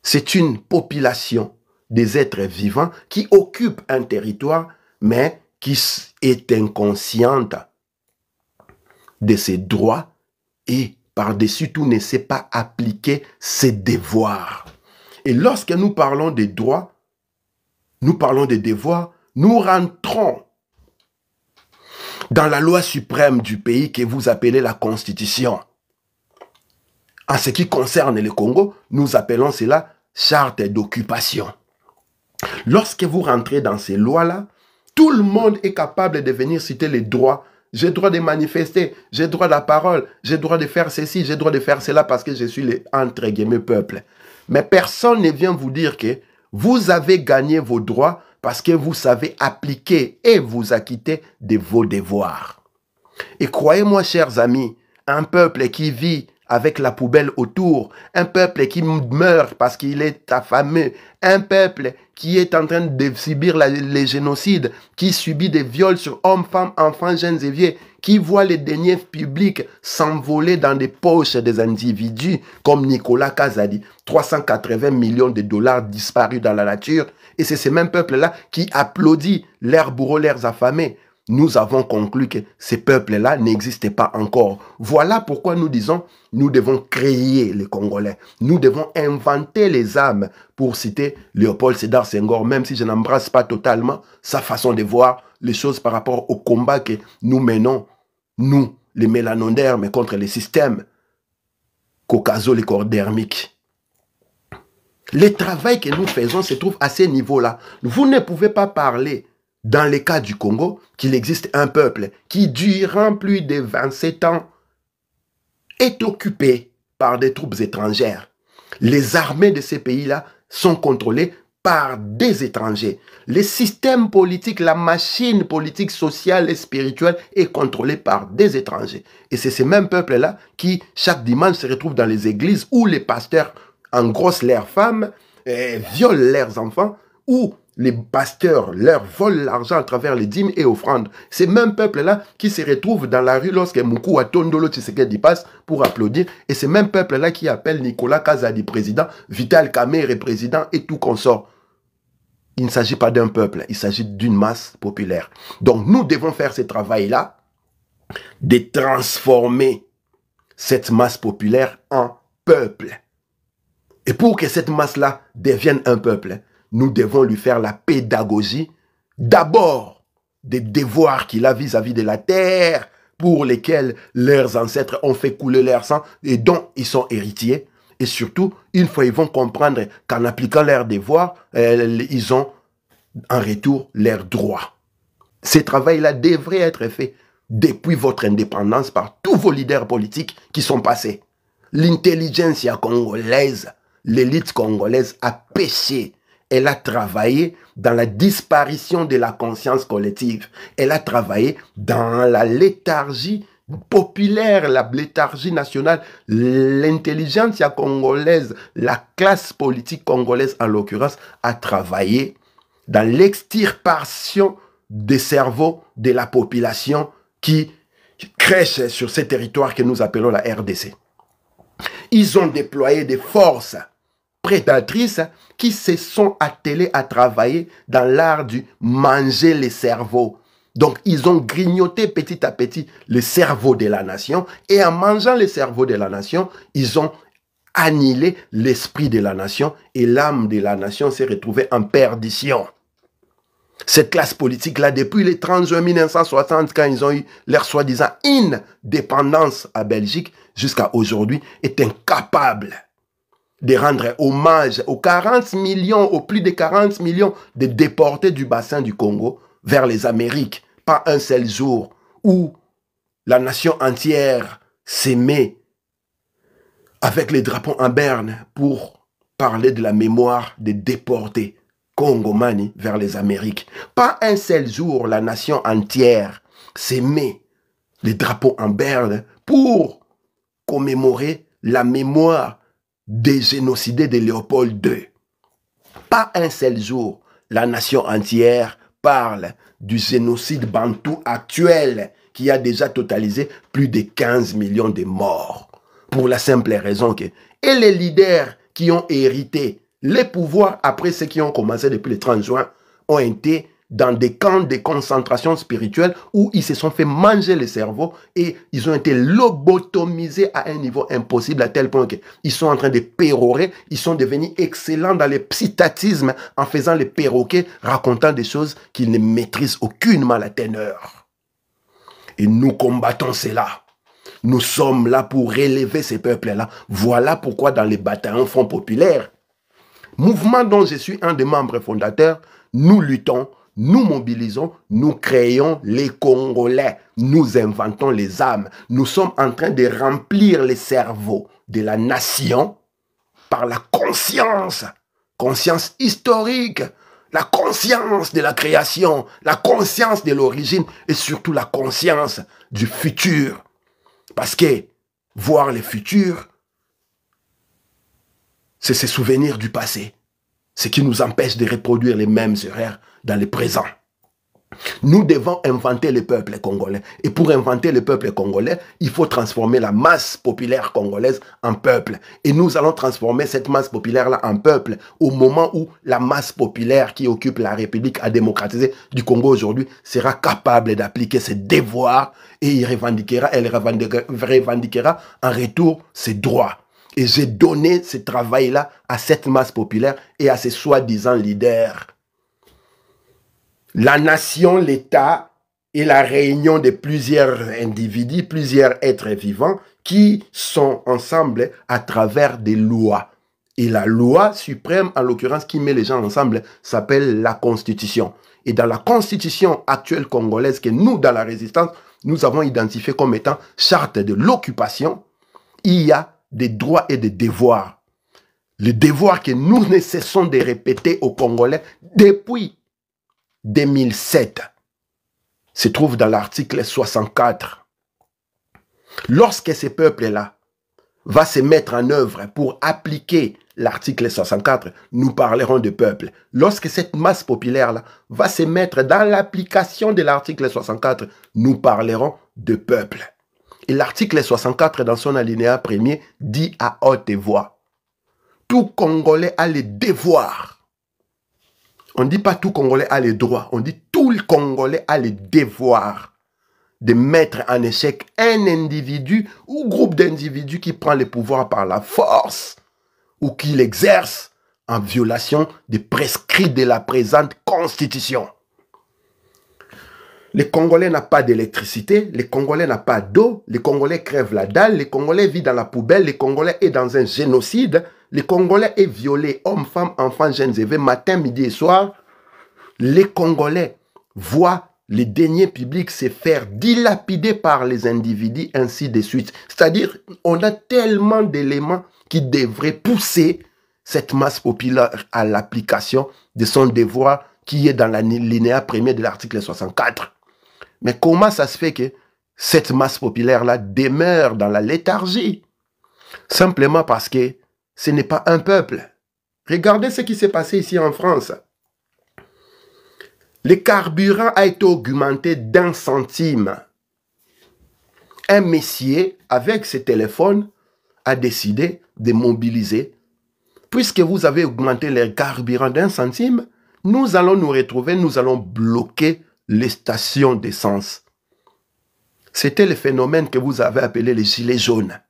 A: c'est une population des êtres vivants qui occupent un territoire, mais qui est inconsciente de ses droits et par-dessus tout ne sait pas appliquer ses devoirs. Et lorsque nous parlons des droits, nous parlons des devoirs, nous rentrons dans la loi suprême du pays que vous appelez la Constitution. En ce qui concerne le Congo, nous appelons cela charte d'occupation. Lorsque vous rentrez dans ces lois-là, tout le monde est capable de venir citer les droits. J'ai le droit de manifester, j'ai le droit de la parole, j'ai le droit de faire ceci, j'ai le droit de faire cela parce que je suis le entre guillemets peuple. Mais personne ne vient vous dire que vous avez gagné vos droits parce que vous savez appliquer et vous acquitter de vos devoirs. Et croyez-moi, chers amis, un peuple qui vit avec la poubelle autour, un peuple qui meurt parce qu'il est affamé, un peuple qui est en train de subir les génocides, qui subit des viols sur hommes, femmes, enfants, jeunes et vieux, qui voit les deniers publics s'envoler dans les poches des individus, comme Nicolas Kazadi, 380 millions de dollars disparus dans la nature, et c'est ce même peuple-là qui applaudit leurs bourreaux, leurs affamés. Nous avons conclu que ces peuples-là n'existaient pas encore. Voilà pourquoi nous disons, nous devons créer les Congolais. Nous devons inventer les âmes, pour citer Léopold Sédar Senghor, même si je n'embrasse pas totalement sa façon de voir les choses par rapport au combat que nous menons, nous, les mélanondermes, contre les systèmes caucaso-lécordermiques. Le travail que nous faisons se trouve à ces niveaux-là. Vous ne pouvez pas parler dans le cas du Congo, qu'il existe un peuple qui, durant plus de 27 ans, est occupé par des troupes étrangères. Les armées de ces pays-là sont contrôlées par des étrangers. Le système politique, la machine politique, sociale et spirituelle est contrôlée par des étrangers. Et c'est ces mêmes peuples-là qui, chaque dimanche, se retrouvent dans les églises où les pasteurs engrossent leurs femmes, violent leurs enfants, où les pasteurs leur volent l'argent à travers les dîmes et offrandes. Ces mêmes peuples-là qui se retrouvent dans la rue lorsque Moukou Atondolo Tshisekedi passe pour applaudir. Et ces mêmes peuples-là qui appellent Nicolas Kazadi président, Vital Kamerhe président et tout consort. Il ne s'agit pas d'un peuple, il s'agit d'une masse populaire. Donc nous devons faire ce travail-là, de transformer cette masse populaire en peuple. Et pour que cette masse-là devienne un peuple, nous devons lui faire la pédagogie, d'abord des devoirs qu'il a vis-à-vis de la terre, pour lesquels leurs ancêtres ont fait couler leur sang et dont ils sont héritiers. Et surtout, une fois ils vont comprendre qu'en appliquant leurs devoirs, ils ont en retour leurs droits. Ce travail-là devrait être fait depuis votre indépendance par tous vos leaders politiques qui sont passés. L'intelligentsia congolaise, l'élite congolaise a péché. Elle a travaillé dans la disparition de la conscience collective. Elle a travaillé dans la léthargie populaire, la léthargie nationale. L'intelligentsia congolaise, la classe politique congolaise en l'occurrence, a travaillé dans l'extirpation des cerveaux de la population qui crèche sur ces territoires que nous appelons la RDC. Ils ont déployé des forces prédatrices qui se sont attelées à travailler dans l'art du manger les cerveaux. Donc, ils ont grignoté petit à petit le cerveau de la nation et en mangeant le cerveau de la nation, ils ont annihilé l'esprit de la nation et l'âme de la nation s'est retrouvée en perdition. Cette classe politique-là, depuis les 30 juin 1960, quand ils ont eu leur soi-disant indépendance à Belgique, jusqu'à aujourd'hui, est incapable de rendre hommage aux 40 millions, aux plus de 40 millions de déportés du bassin du Congo, vers les Amériques. Pas un seul jour où la nation entière s'aimait avec les drapeaux en berne pour parler de la mémoire des déportés congomani vers les Amériques. Pas un seul jour la nation entière s'aimait les drapeaux en berne pour commémorer la mémoire des génocidés de Léopold II. Pas un seul jour la nation entière parle du génocide bantou actuel qui a déjà totalisé plus de 15 millions de morts. Pour la simple raison que et les leaders qui ont hérité les pouvoirs après ceux qui ont commencé depuis le 30 juin ont été dans des camps de concentration spirituelle où ils se sont fait manger le cerveau et ils ont été lobotomisés à un niveau impossible à tel point qu'ils sont en train de pérorer, ils sont devenus excellents dans le psytatisme en faisant les perroquets, racontant des choses qu'ils ne maîtrisent aucunement la teneur. Et nous combattons cela. Nous sommes là pour relever ces peuples-là. Voilà pourquoi dans les bataillons Front populaire, mouvement dont je suis un des membres fondateurs, nous luttons, nous mobilisons, nous créons les Congolais, nous inventons les âmes. Nous sommes en train de remplir les cerveaux de la nation par la conscience, conscience historique, la conscience de la création, la conscience de l'origine et surtout la conscience du futur. Parce que voir le futur, c'est se souvenir du passé, ce qui nous empêche de reproduire les mêmes erreurs dans le présent. Nous devons inventer le peuple congolais. Et pour inventer le peuple congolais, il faut transformer la masse populaire congolaise en peuple. Et nous allons transformer cette masse populaire-là en peuple au moment où la masse populaire qui occupe la République à démocratiser du Congo aujourd'hui sera capable d'appliquer ses devoirs et elle revendiquera en retour ses droits. Et j'ai donné ce travail-là à cette masse populaire et à ces soi-disant leaders. La nation, l'État est la réunion de plusieurs individus, plusieurs êtres vivants qui sont ensemble à travers des lois. Et la loi suprême, en l'occurrence, qui met les gens ensemble, s'appelle la Constitution. Et dans la Constitution actuelle congolaise, que nous, dans la résistance, nous avons identifié comme étant charte de l'occupation, il y a des droits et des devoirs. Les devoirs que nous ne cessons de répéter aux Congolais depuis 2007 se trouve dans l'article 64. Lorsque ce peuple-là va se mettre en œuvre pour appliquer l'article 64, nous parlerons de peuple. Lorsque cette masse populaire-là va se mettre dans l'application de l'article 64, nous parlerons de peuple. Et l'article 64, dans son alinéa premier, dit à haute voix, tout Congolais a le devoir. On ne dit pas tout Congolais a les droits, on dit tout le Congolais a le devoir de mettre en échec un individu ou groupe d'individus qui prend le pouvoir par la force ou qui l'exerce en violation des prescrits de la présente Constitution. Les Congolais n'ont pas d'électricité, les Congolais n'ont pas d'eau, les Congolais crèvent la dalle, les Congolais vivent dans la poubelle, les Congolais sont dans un génocide, les Congolais sont violés, hommes, femmes, enfants, jeunes et vieux, matin, midi et soir. Les Congolais voient les deniers publics se faire dilapider par les individus, ainsi de suite. C'est-à-dire, on a tellement d'éléments qui devraient pousser cette masse populaire à l'application de son devoir qui est dans l'alinéa premier de l'article 64. Mais comment ça se fait que cette masse populaire-là demeure dans la léthargie? Simplement parce que ce n'est pas un peuple. Regardez ce qui s'est passé ici en France. Le carburant a été augmenté d'1 centime. Un messier, avec ses téléphones, a décidé de mobiliser. Puisque vous avez augmenté le carburant d'1 centime, nous allons nous retrouver, nous allons bloquer les stations d'essence. C'était le phénomène que vous avez appelé les gilets jaunes.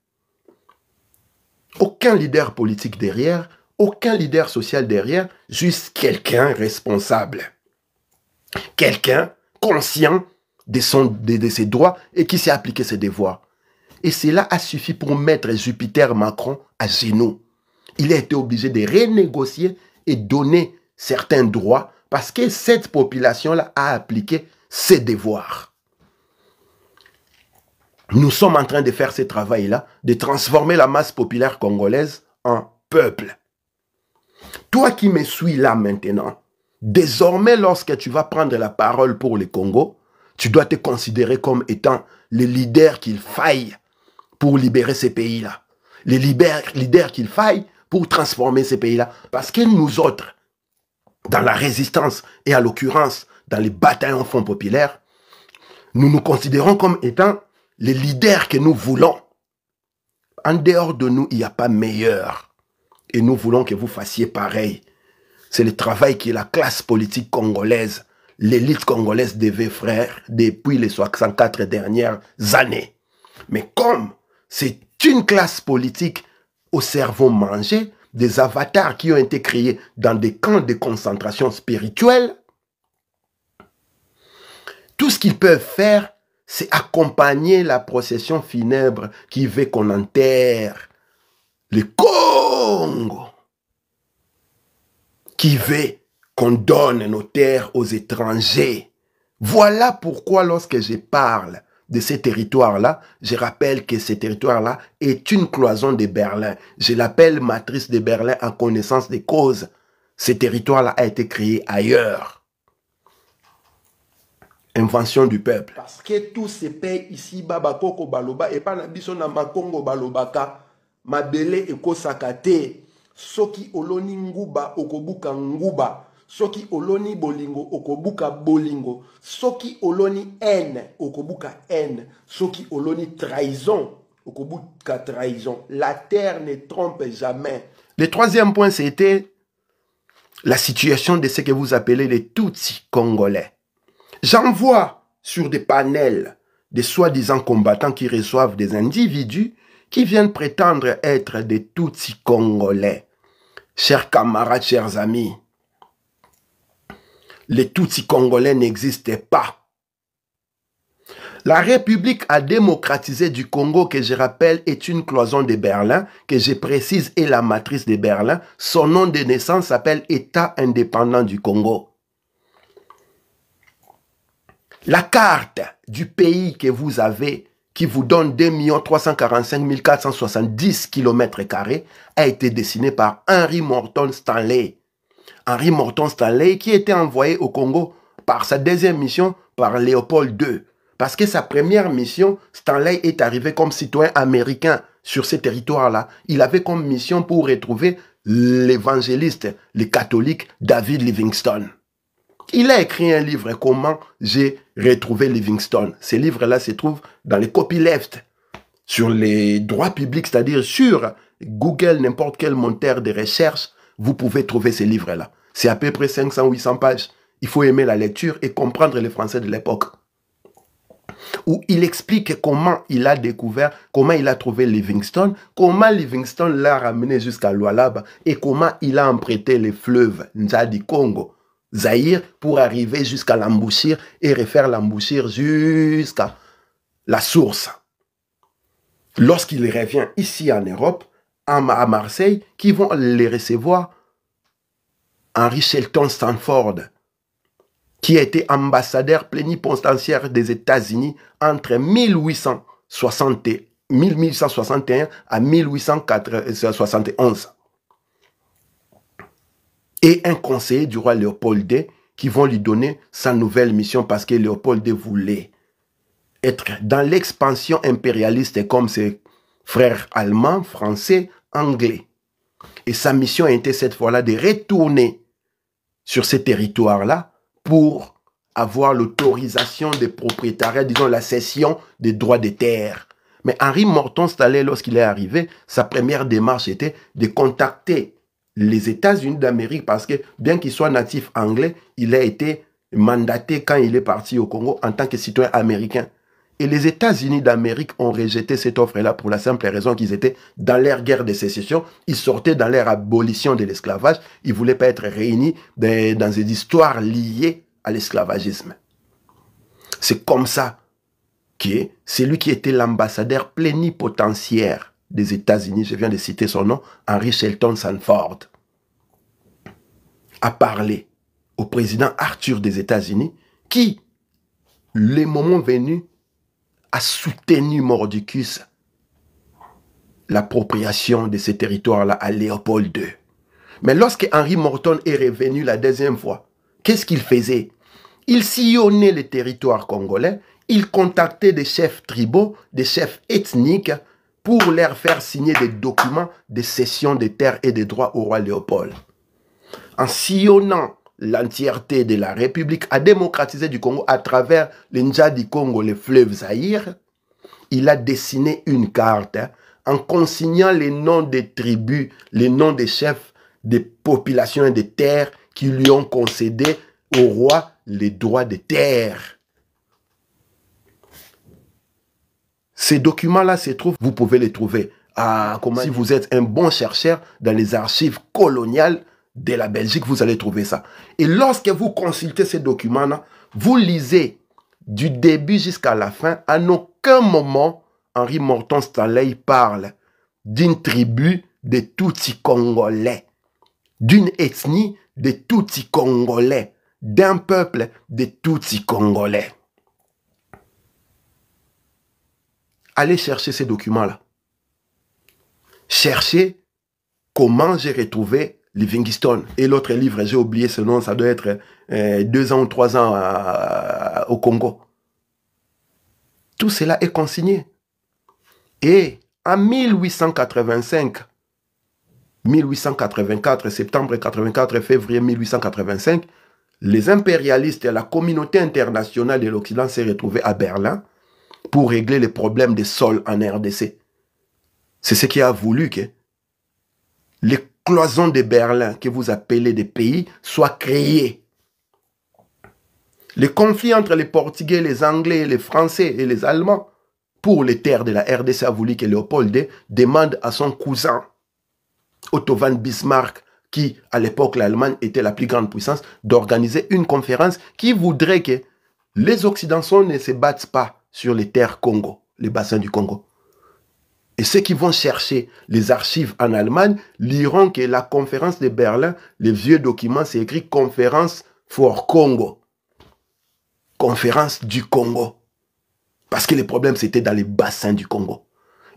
A: Aucun leader politique derrière, aucun leader social derrière, juste quelqu'un responsable. Quelqu'un conscient de ses droits et qui s'est appliqué ses devoirs. Et cela a suffi pour mettre Jupiter Macron à genoux. Il a été obligé de renégocier et donner certains droits Parce que cette population-là a appliqué ses devoirs. Nous sommes en train de faire ce travail-là, de transformer la masse populaire congolaise en peuple. Toi qui me suis là maintenant, désormais lorsque tu vas prendre la parole pour le Congo, tu dois te considérer comme étant le leader qu'il faille pour libérer ces pays-là. Le leader qu'il faille pour transformer ces pays-là. Parce que nous autres, dans la résistance et à l'occurrence dans les bataillons Front populaire, nous nous considérons comme étant les leaders que nous voulons. En dehors de nous, il n'y a pas meilleur. Et nous voulons que vous fassiez pareil. C'est le travail que la classe politique congolaise, l'élite congolaise devait faire depuis les 64 dernières années. Mais comme c'est une classe politique au cerveau mangé, des avatars qui ont été créés dans des camps de concentration spirituelle, tout ce qu'ils peuvent faire, c'est accompagner la procession funèbre qui veut qu'on enterre le Congo, qui veut qu'on donne nos terres aux étrangers. Voilà pourquoi lorsque je parle de ces territoires-là, je rappelle que ces territoires-là est une cloison de Berlin. Je l'appelle matrice de Berlin en connaissance des causes. Ce territoire-là a été créé ailleurs. Invention du peuple. Parce que tous ces pays ici, Babakoko Baloba, et pas nabiso na Makongo Balobaka, Mabele eko sakate, soki oloni nguba okobuka nguba, soki oloni bolingo okobuka bolingo, soki oloni haine okobuka haine, soki oloni trahison okobuka trahison. La terre ne trompe jamais. Le troisième point, c'était la situation de ce que vous appelez les Tutsis congolais. J'en vois sur des panels des soi-disant combattants qui reçoivent des individus qui viennent prétendre être des Tutsis congolais. Chers camarades, chers amis, les Tutsis congolais n'existaient pas. La République a démocratisé du Congo, que je rappelle est une cloison de Berlin, que je précise est la matrice de Berlin. Son nom de naissance s'appelle État indépendant du Congo. La carte du pays que vous avez, qui vous donne 2 345 470 km², a été dessinée par Henry Morton Stanley. Henry Morton Stanley qui était envoyé au Congo par sa deuxième mission par Léopold II. Parce que sa première mission, Stanley est arrivé comme citoyen américain sur ces territoires-là. Il avait comme mission pour retrouver l'évangéliste, le catholique David Livingstone. Il a écrit un livre, Comment j'ai retrouvé Livingstone. Ces livres-là se trouvent dans les copyleft, sur les droits publics, c'est-à-dire sur Google, n'importe quel moteur de recherche, vous pouvez trouver ces livres-là. C'est à peu près 500-800 pages. Il faut aimer la lecture et comprendre le français de l'époque. Où il explique comment il a découvert, comment il a trouvé Livingstone, comment Livingstone l'a ramené jusqu'à Lualaba et comment il a emprunté les fleuves Nzadi Congo, Zaïre, pour arriver jusqu'à l'embouchure et refaire l'embouchure jusqu'à la source. Lorsqu'il revient ici en Europe, à Marseille, qui vont les recevoir, Henry Shelton Stanford, qui a été ambassadeur plénipotentiaire des États-Unis entre 1861 à 1871. Et un conseiller du roi Léopold II qui vont lui donner sa nouvelle mission parce que Léopold II voulait être dans l'expansion impérialiste comme ses frères allemands, français, anglais. Et sa mission a été cette fois-là de retourner sur ces territoires-là pour avoir l'autorisation des propriétariats, disons la cession des droits des terres. Mais Henry Morton Stanley, lorsqu'il est arrivé, sa première démarche était de contacter les États-Unis d'Amérique parce que bien qu'il soit natif anglais, il a été mandaté quand il est parti au Congo en tant que citoyen américain. Et les États-Unis d'Amérique ont rejeté cette offre-là pour la simple raison qu'ils étaient dans leur guerre de sécession. Ils sortaient dans leur abolition de l'esclavage. Ils ne voulaient pas être réunis dans des histoires liées à l'esclavagisme. C'est comme ça que celui qui était l'ambassadeur plénipotentiaire des États-Unis, je viens de citer son nom, Henry Shelton Stanford, a parlé au président Arthur des États-Unis, qui, le moment venu, a soutenu mordicus l'appropriation de ces territoires-là à Léopold II. Mais lorsque Henry Morton est revenu la deuxième fois, qu'est-ce qu'il faisait? Il sillonnait les territoires congolais, il contactait des chefs tribaux, des chefs ethniques, pour leur faire signer des documents de cession des terres et des droits au roi Léopold. En sillonnant l'entièreté de la République à démocratiser du Congo à travers les Ndjadi Congo, les fleuves Zaïre, il a dessiné une carte en consignant les noms des tribus, les noms des chefs des populations et des terres qui lui ont concédé au roi les droits des terres. Ces documents-là se trouvent, vous pouvez les trouver si vous êtes un bon chercheur dans les archives coloniales de la Belgique, vous allez trouver ça. Et lorsque vous consultez ces documents-là, vous lisez du début jusqu'à la fin, à aucun moment, Henry Morton Stanley parle d'une tribu de Tutsi congolais, d'une ethnie de Tutsi congolais, d'un peuple de Tutsi congolais. Allez chercher ces documents-là. Cherchez comment j'ai retrouvé Livingstone. Et l'autre livre, j'ai oublié ce nom, ça doit être 2 ans ou 3 ans au Congo. Tout cela est consigné. Et en 1885, 1884, septembre 84, février 1885, les impérialistes et la communauté internationale de l'Occident s'est retrouvés à Berlin pour régler les problèmes des sols en RDC. C'est ce qui a voulu que les cloisons de Berlin, que vous appelez des pays, soient créées. Les conflits entre les Portugais, les Anglais, les Français et les Allemands pour les terres de la RDC a voulu que Léopold II demande à son cousin Otto von Bismarck, qui à l'époque l'Allemagne était la plus grande puissance, d'organiser une conférence qui voudrait que les Occidentaux ne se battent pas sur les terres Congo, les bassins du Congo. Et ceux qui vont chercher les archives en Allemagne liront que la conférence de Berlin, les vieux documents, c'est écrit Conférence for Congo. Conférence du Congo. Parce que les problèmes, c'était dans les bassins du Congo.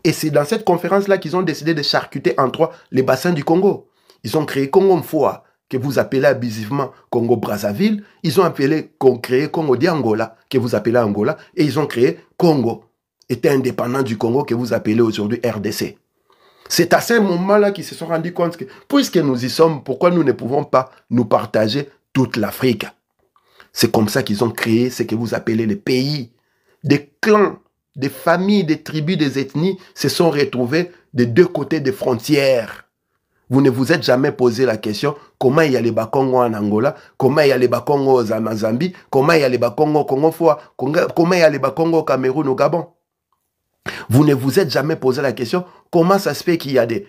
A: Et c'est dans cette conférence-là qu'ils ont décidé de charcuter en 3 les bassins du Congo. Ils ont créé Congo Mfoa, que vous appelez abusivement Congo-Brazzaville. Ils ont créé Congo d'Angola, que vous appelez Angola. Et ils ont créé Congo, était indépendant du Congo, que vous appelez aujourd'hui RDC. C'est à ce moment-là qu'ils se sont rendus compte que, puisque nous y sommes, pourquoi nous ne pouvons pas nous partager toute l'Afrique? C'est comme ça qu'ils ont créé ce que vous appelez les pays. Des clans, des familles, des tribus, des ethnies se sont retrouvés des deux côtés des frontières. Vous ne vous êtes jamais posé la question comment il y a les Bakongo en Angola, comment il y a les Bakongo en Zambie, comment il y a les Bakongo au Congo, comment il y a les Bakongo au Cameroun, au Gabon. Vous ne vous êtes jamais posé la question comment ça se fait qu'il y a des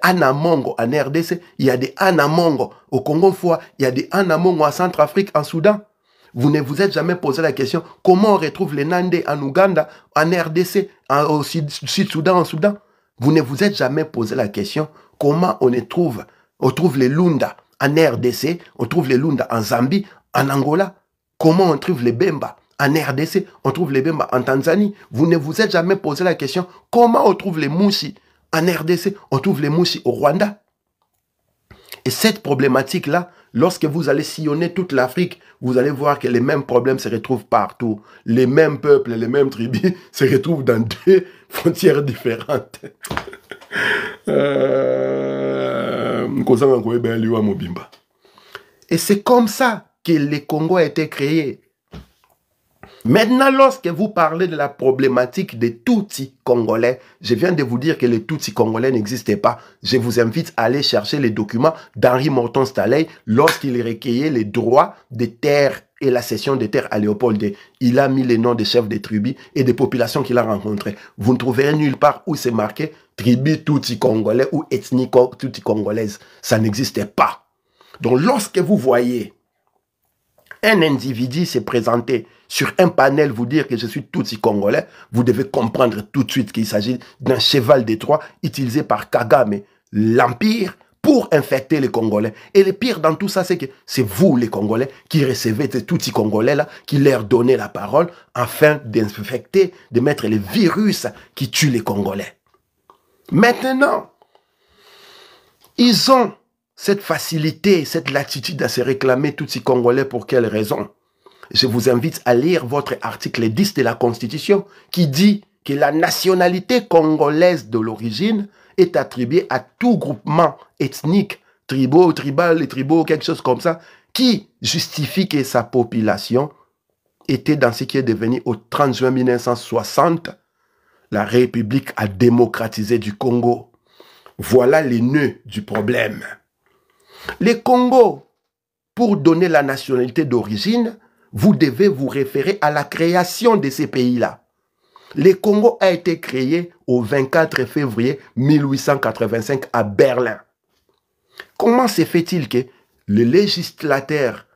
A: Anamongo en RDC, il y a des Anamongo au Congo, il y a des Anamongo en Centrafrique, en Soudan. Vous ne vous êtes jamais posé la question comment on retrouve les Nandé en Ouganda, en RDC, au Sud-Soudan, en Soudan. Vous ne vous êtes jamais posé la question comment on trouve les Lunda en RDC, on trouve les Lunda en Zambie, en Angola. Comment on trouve les Bemba en RDC, on trouve les Bemba en Tanzanie. Vous ne vous êtes jamais posé la question comment on trouve les Mouchi en RDC, on trouve les Mouchi au Rwanda. Et cette problématique-là, lorsque vous allez sillonner toute l'Afrique, vous allez voir que les mêmes problèmes se retrouvent partout. Les mêmes peuples, les mêmes tribus se retrouvent dans 2 frontières différentes. Et c'est comme ça que le Congo a été créé. Maintenant, lorsque vous parlez de la problématique des Tutsis congolais, je viens de vous dire que les Tutsis congolais n'existaient pas. Je vous invite à aller chercher les documents d'Henry Morton Stanley lorsqu'il recueillait les droits des terres et la cession des terres à Léopold II. Il a mis les noms des chefs des tribus et des populations qu'il a rencontrées. Vous ne trouverez nulle part où c'est marqué tribu Tutsi congolais ou ethnie Tutsi congolaise. Ça n'existait pas. Donc, lorsque vous voyez un individu se présenter sur un panel, vous dire que je suis Tutsi congolais, vous devez comprendre tout de suite qu'il s'agit d'un cheval de Troie utilisé par Kagame, l'Empire, pour infecter les Congolais. Et le pire dans tout ça, c'est que c'est vous, les Congolais, qui recevez tous ces Congolais-là, qui leur donnez la parole afin d'infecter, de mettre les virus qui tuent les Congolais. Maintenant, ils ont cette facilité, cette latitude à se réclamer tous ces Congolais pour quelle raison? Je vous invite à lire votre article 10 de la Constitution qui dit que la nationalité congolaise de l'origine est attribuée à tout groupement ethnique, tribal, quelque chose comme ça, qui justifie que sa population était dans ce qui est devenu au 30 juin 1960 la République a démocratisé du Congo. Voilà les nœuds du problème. Les Congos, pour donner la nationalité d'origine, vous devez vous référer à la création de ces pays-là. Le Congo a été créé au 24 février 1885 à Berlin. Comment se fait-il que les législateurs,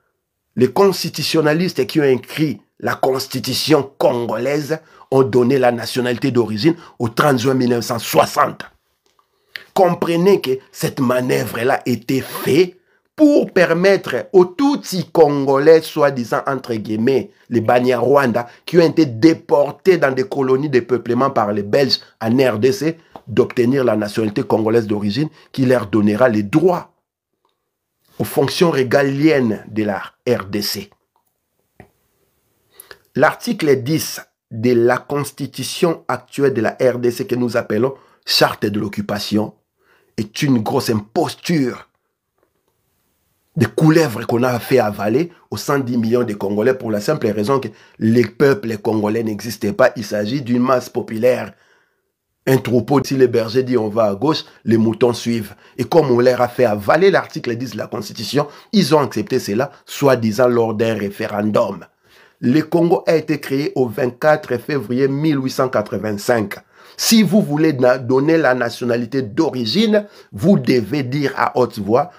A: les constitutionnalistes qui ont écrit la constitution congolaise ont donné la nationalité d'origine au 30 juin 1960? Comprenez que cette manœuvre-là était faite pour permettre aux Tutsis congolais, soi-disant entre guillemets, les Banyarwanda, qui ont été déportés dans des colonies de peuplement par les Belges en RDC, d'obtenir la nationalité congolaise d'origine qui leur donnera les droits aux fonctions régaliennes de la RDC. L'article 10 de la constitution actuelle de la RDC que nous appelons Charte de l'occupation est une grosse imposture de couleuvres qu'on a fait avaler aux 110 millions de Congolais pour la simple raison que les peuples congolais n'existaient pas. Il s'agit d'une masse populaire. Un troupeau, si les bergers disent on va à gauche, les moutons suivent. Et comme on leur a fait avaler l'article 10 de la Constitution, ils ont accepté cela, soi-disant lors d'un référendum. Le Congo a été créé au 24 février 1885. Si vous voulez donner la nationalité d'origine, vous devez dire à haute voix,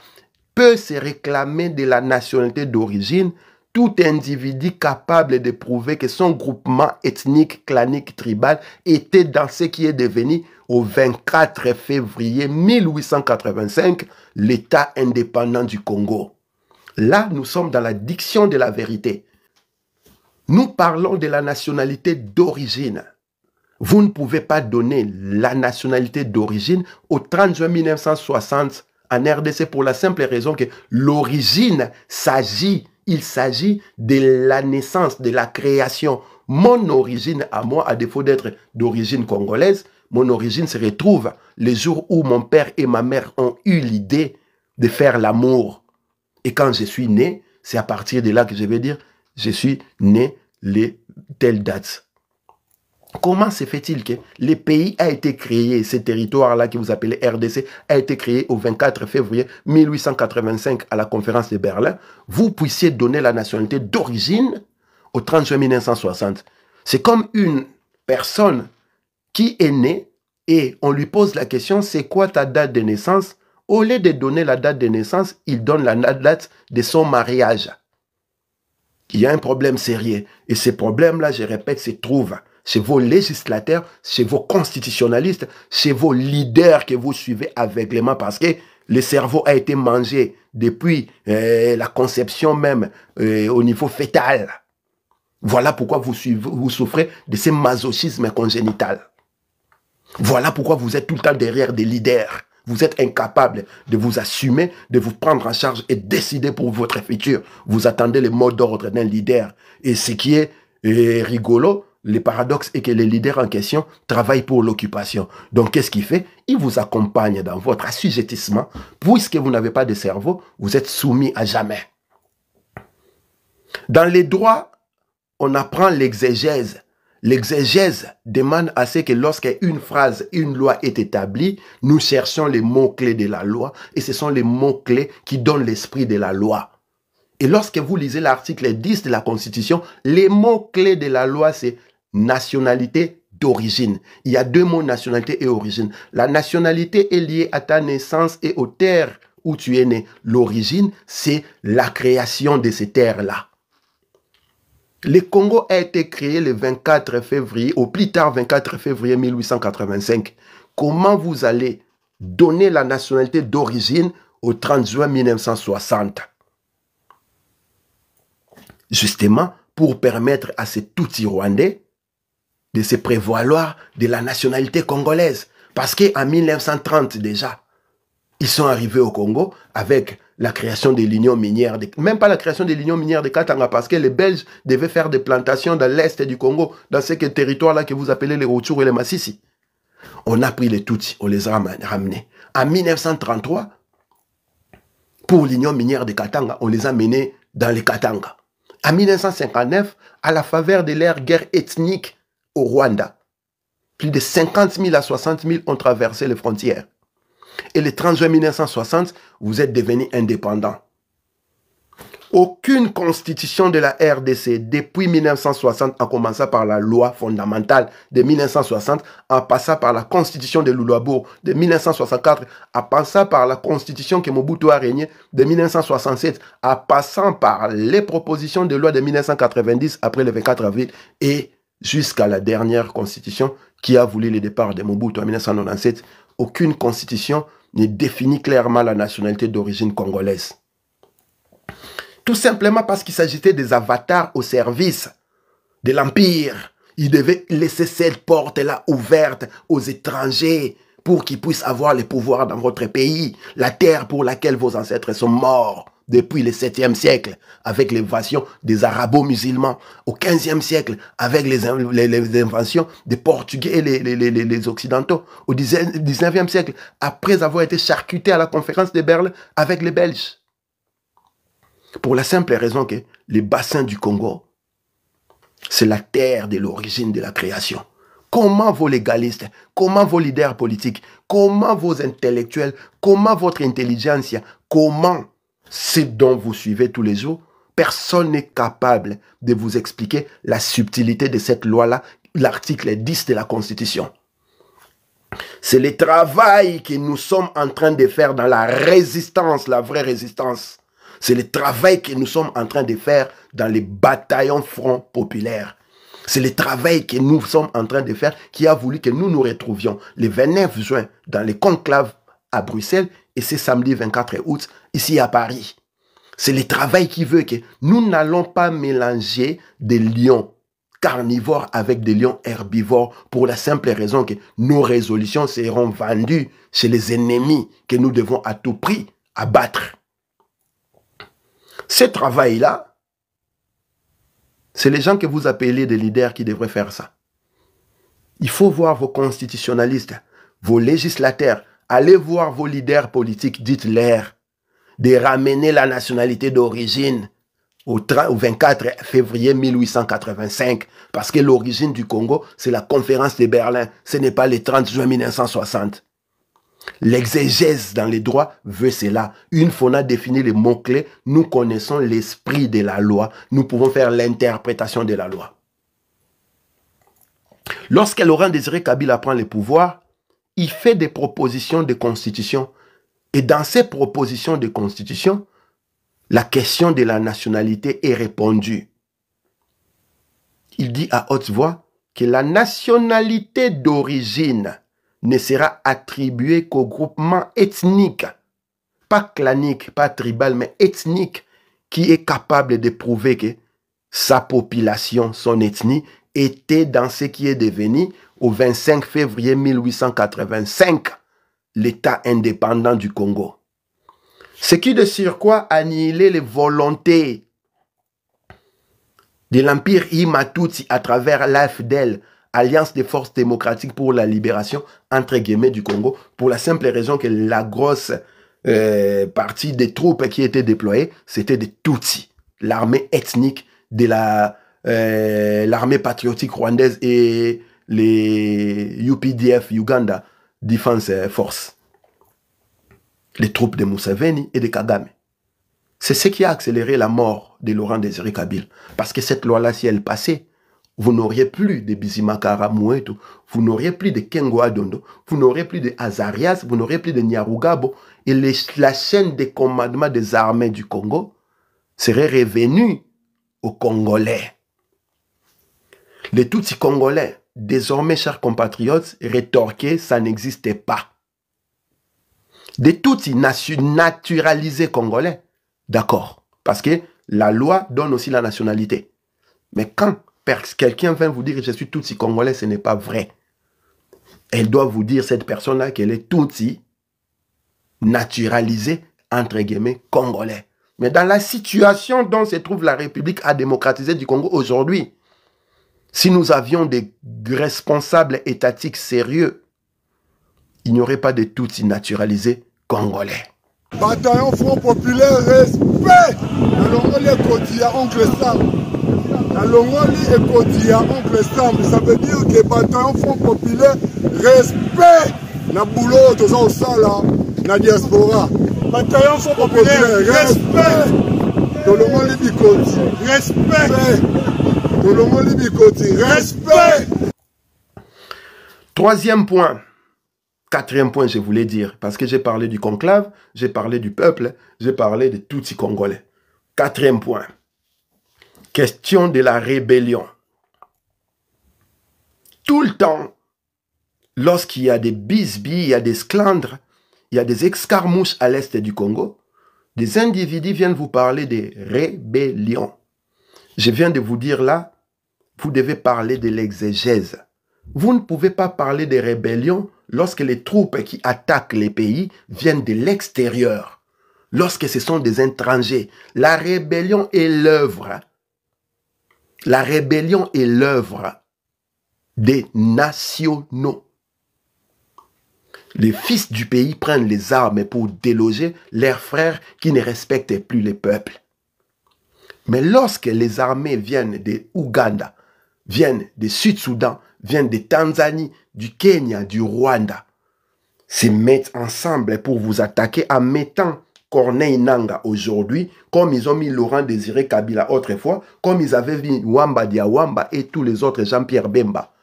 A: peut se réclamer de la nationalité d'origine tout individu capable de prouver que son groupement ethnique, clanique, tribal était dans ce qui est devenu au 24 février 1885 l'État indépendant du Congo. Là, nous sommes dans la diction de la vérité. Nous parlons de la nationalité d'origine. Vous ne pouvez pas donner la nationalité d'origine au 30 juin 1960 en RDC pour la simple raison que l'origine il s'agit de la naissance, de la création. Mon origine à moi, à défaut d'être d'origine congolaise, mon origine se retrouve les jours où mon père et ma mère ont eu l'idée de faire l'amour. Et quand je suis né, c'est à partir de là que je vais dire, je suis né les telle date. Comment se fait-il que le pays a été créé, ce territoire-là que vous appelez RDC, a été créé au 24 février 1885 à la conférence de Berlin, vous puissiez donner la nationalité d'origine au 30 juin 1960. C'est comme une personne qui est née et on lui pose la question, c'est quoi ta date de naissance? Au lieu de donner la date de naissance, il donne la date de son mariage. Il y a un problème sérieux. Et ce problème-là, je répète, se trouve chez vos législateurs, chez vos constitutionnalistes, chez vos leaders que vous suivez aveuglément parce que le cerveau a été mangé depuis la conception même au niveau fœtal. Voilà pourquoi vous souffrez de ce masochisme congénital. Voilà pourquoi vous êtes tout le temps derrière des leaders. Vous êtes incapable de vous assumer, de vous prendre en charge et décider pour votre futur. Vous attendez le mot d'ordre d'un leader. Et ce qui est rigolo, le paradoxe est que les leaders en question travaillent pour l'occupation. Donc, qu'est-ce qu'il fait? Il vous accompagne dans votre assujettissement. Puisque vous n'avez pas de cerveau, vous êtes soumis à jamais. Dans les droits, on apprend l'exégèse. L'exégèse demande à ce que lorsqu'une phrase, une loi est établie, nous cherchons les mots-clés de la loi et ce sont les mots-clés qui donnent l'esprit de la loi. Et lorsque vous lisez l'article 10 de la Constitution, les mots-clés de la loi, c'est nationalité d'origine. Il y a deux mots, nationalité et origine. La nationalité est liée à ta naissance et aux terres où tu es né. L'origine, c'est la création de ces terres-là. Le Congo a été créé le 24 février, au plus tard 24 février 1885. Comment vous allez donné la nationalité d'origine au 30 juin 1960. Justement, pour permettre à ces Tutsis rwandais de se prévaloir de la nationalité congolaise. Parce qu'en 1930 déjà, ils sont arrivés au Congo avec la création de l'union minière, même pas la création de l'union minière de Katanga, parce que les Belges devaient faire des plantations dans l'est du Congo, dans ces territoires-là que vous appelez les Rutshuru et les Massissi. On a pris les Tutsis, on les a ramenés. En 1933, pour l'union minière de Katanga, on les a menés dans les Katanga. En 1959, à la faveur de l'ère guerre ethnique au Rwanda, plus de 50 000 à 60 000 ont traversé les frontières. Et le 30 juin 1960, vous êtes devenus indépendants. Aucune constitution de la RDC depuis 1960, en commençant par la loi fondamentale de 1960, en passant par la constitution de Lulabour de 1964, en passant par la constitution que Mobutu a régné de 1967, en passant par les propositions de loi de 1990 après le 24 avril et jusqu'à la dernière constitution qui a voulu le départ de Mobutu en 1997, aucune constitution ne définit clairement la nationalité d'origine congolaise. Tout simplement parce qu'il s'agissait des avatars au service de l'Empire. Ils devaient laisser cette porte-là ouverte aux étrangers pour qu'ils puissent avoir le pouvoir dans votre pays, la terre pour laquelle vos ancêtres sont morts depuis le 7e siècle, avec l'invasion des arabo-musulmans, au 15e siècle, avec les invasions des Portugais et les Occidentaux, au 19e siècle, après avoir été charcutés à la conférence de Berlin avec les Belges. Pour la simple raison que les bassins du Congo, c'est la terre de l'origine de la création. Comment vos légalistes, comment vos leaders politiques, comment vos intellectuels, comment votre intelligence, comment ce dont vous suivez tous les jours, personne n'est capable de vous expliquer la subtilité de cette loi-là, l'article 10 de la Constitution. C'est le travail que nous sommes en train de faire dans la résistance, la vraie résistance. C'est le travail que nous sommes en train de faire dans les bataillons Front populaire. C'est le travail que nous sommes en train de faire qui a voulu que nous nous retrouvions le 29 juin dans les conclaves à Bruxelles et c'est samedi 24 août ici à Paris. C'est le travail qui veut que nous n'allons pas mélanger des lions carnivores avec des lions herbivores pour la simple raison que nos résolutions seront vendues chez les ennemis que nous devons à tout prix abattre. Ce travail-là, c'est les gens que vous appelez des leaders qui devraient faire ça. Il faut voir vos constitutionnalistes, vos législateurs, allez voir vos leaders politiques, dites-leur de ramener la nationalité d'origine au 24 février 1885, parce que l'origine du Congo, c'est la conférence de Berlin, ce n'est pas le 30 juin 1960. L'exégèse dans les droits veut cela. Une fois on a défini les mots-clés, nous connaissons l'esprit de la loi. Nous pouvons faire l'interprétation de la loi. Lorsque Laurent Désiré Kabila prend le pouvoir, il fait des propositions de constitution. Et dans ces propositions de constitution, la question de la nationalité est répondue. Il dit à haute voix que la nationalité d'origine ne sera attribuée qu'au groupement ethnique, pas clanique, pas tribal, mais ethnique, qui est capable de prouver que sa population, son ethnie, était dans ce qui est devenu, au 25 février 1885, l'État indépendant du Congo. Ce qui de surcroît annihilait les volontés de l'Empire Hutu à travers l'AFDEL, Alliance des forces démocratiques pour la libération, entre guillemets, du Congo, pour la simple raison que la grosse partie des troupes qui étaient déployées, c'était des Tutsis, l'armée ethnique de l'armée patriotique rwandaise et les UPDF, Uganda Defense Force, les troupes de Museveni et de Kagame. C'est ce qui a accéléré la mort de Laurent Désiré Kabila. Parce que cette loi-là, si elle passait, vous n'auriez plus de Bizimakara Moueto, vous n'auriez plus de Kengo Adondo, vous n'auriez plus de Azarias, vous n'auriez plus de Nyarugabo, et la chaîne de commandement des armées du Congo serait revenue aux Congolais. Les Tutsis congolais, désormais chers compatriotes, rétorquaient, ça n'existait pas. Des Tutsis naturalisés congolais, d'accord. Parce que la loi donne aussi la nationalité. Mais quand quelqu'un vient vous dire que je suis Tutsi congolais, ce n'est pas vrai. Elle doit vous dire, cette personne-là, qu'elle est Tutsi naturalisée, entre guillemets, congolais. Mais dans la situation dont se trouve la République démocratisée du Congo aujourd'hui, si nous avions des responsables étatiques sérieux, il n'y aurait pas de Tutsi naturalisés congolais.
B: Bataillon Front Populaire, respect! La Longoli et Kodia, oncle Sam. La Longoli et Kodia, oncle Sam. Ça veut dire que Bataillon Front Populaire, respect! Na boulot, tous au sala, na diaspora. Bataillon Front Populaire, respect! Tolongoli Bikoti, respect! Tolongoli Bikoti, respect!
A: Troisième point. Quatrième point, je voulais dire, parce que j'ai parlé du conclave, j'ai parlé du peuple, j'ai parlé de Tutsi congolais. Quatrième point. Question de la rébellion. Tout le temps, lorsqu'il y a des bisbilles, il y a des sclandres, il y a des escarmouches à l'est du Congo, des individus viennent vous parler des rébellions. Je viens de vous dire là, vous devez parler de l'exégèse. Vous ne pouvez pas parler des rébellions lorsque les troupes qui attaquent les pays viennent de l'extérieur. Lorsque ce sont des étrangers. La rébellion est l'œuvre. La rébellion est l'œuvre des nationaux. Les fils du pays prennent les armes pour déloger leurs frères qui ne respectent plus les peuples. Mais lorsque les armées viennent de Ouganda, viennent de Sud-Soudan, viennent de Tanzanie, du Kenya, du Rwanda, se mettent ensemble pour vous attaquer en mettant Corneille Nangaa aujourd'hui, comme ils ont mis Laurent Désiré Kabila autrefois, comme ils avaient mis Wamba Diawamba et tous les autres Jean-Pierre Bemba.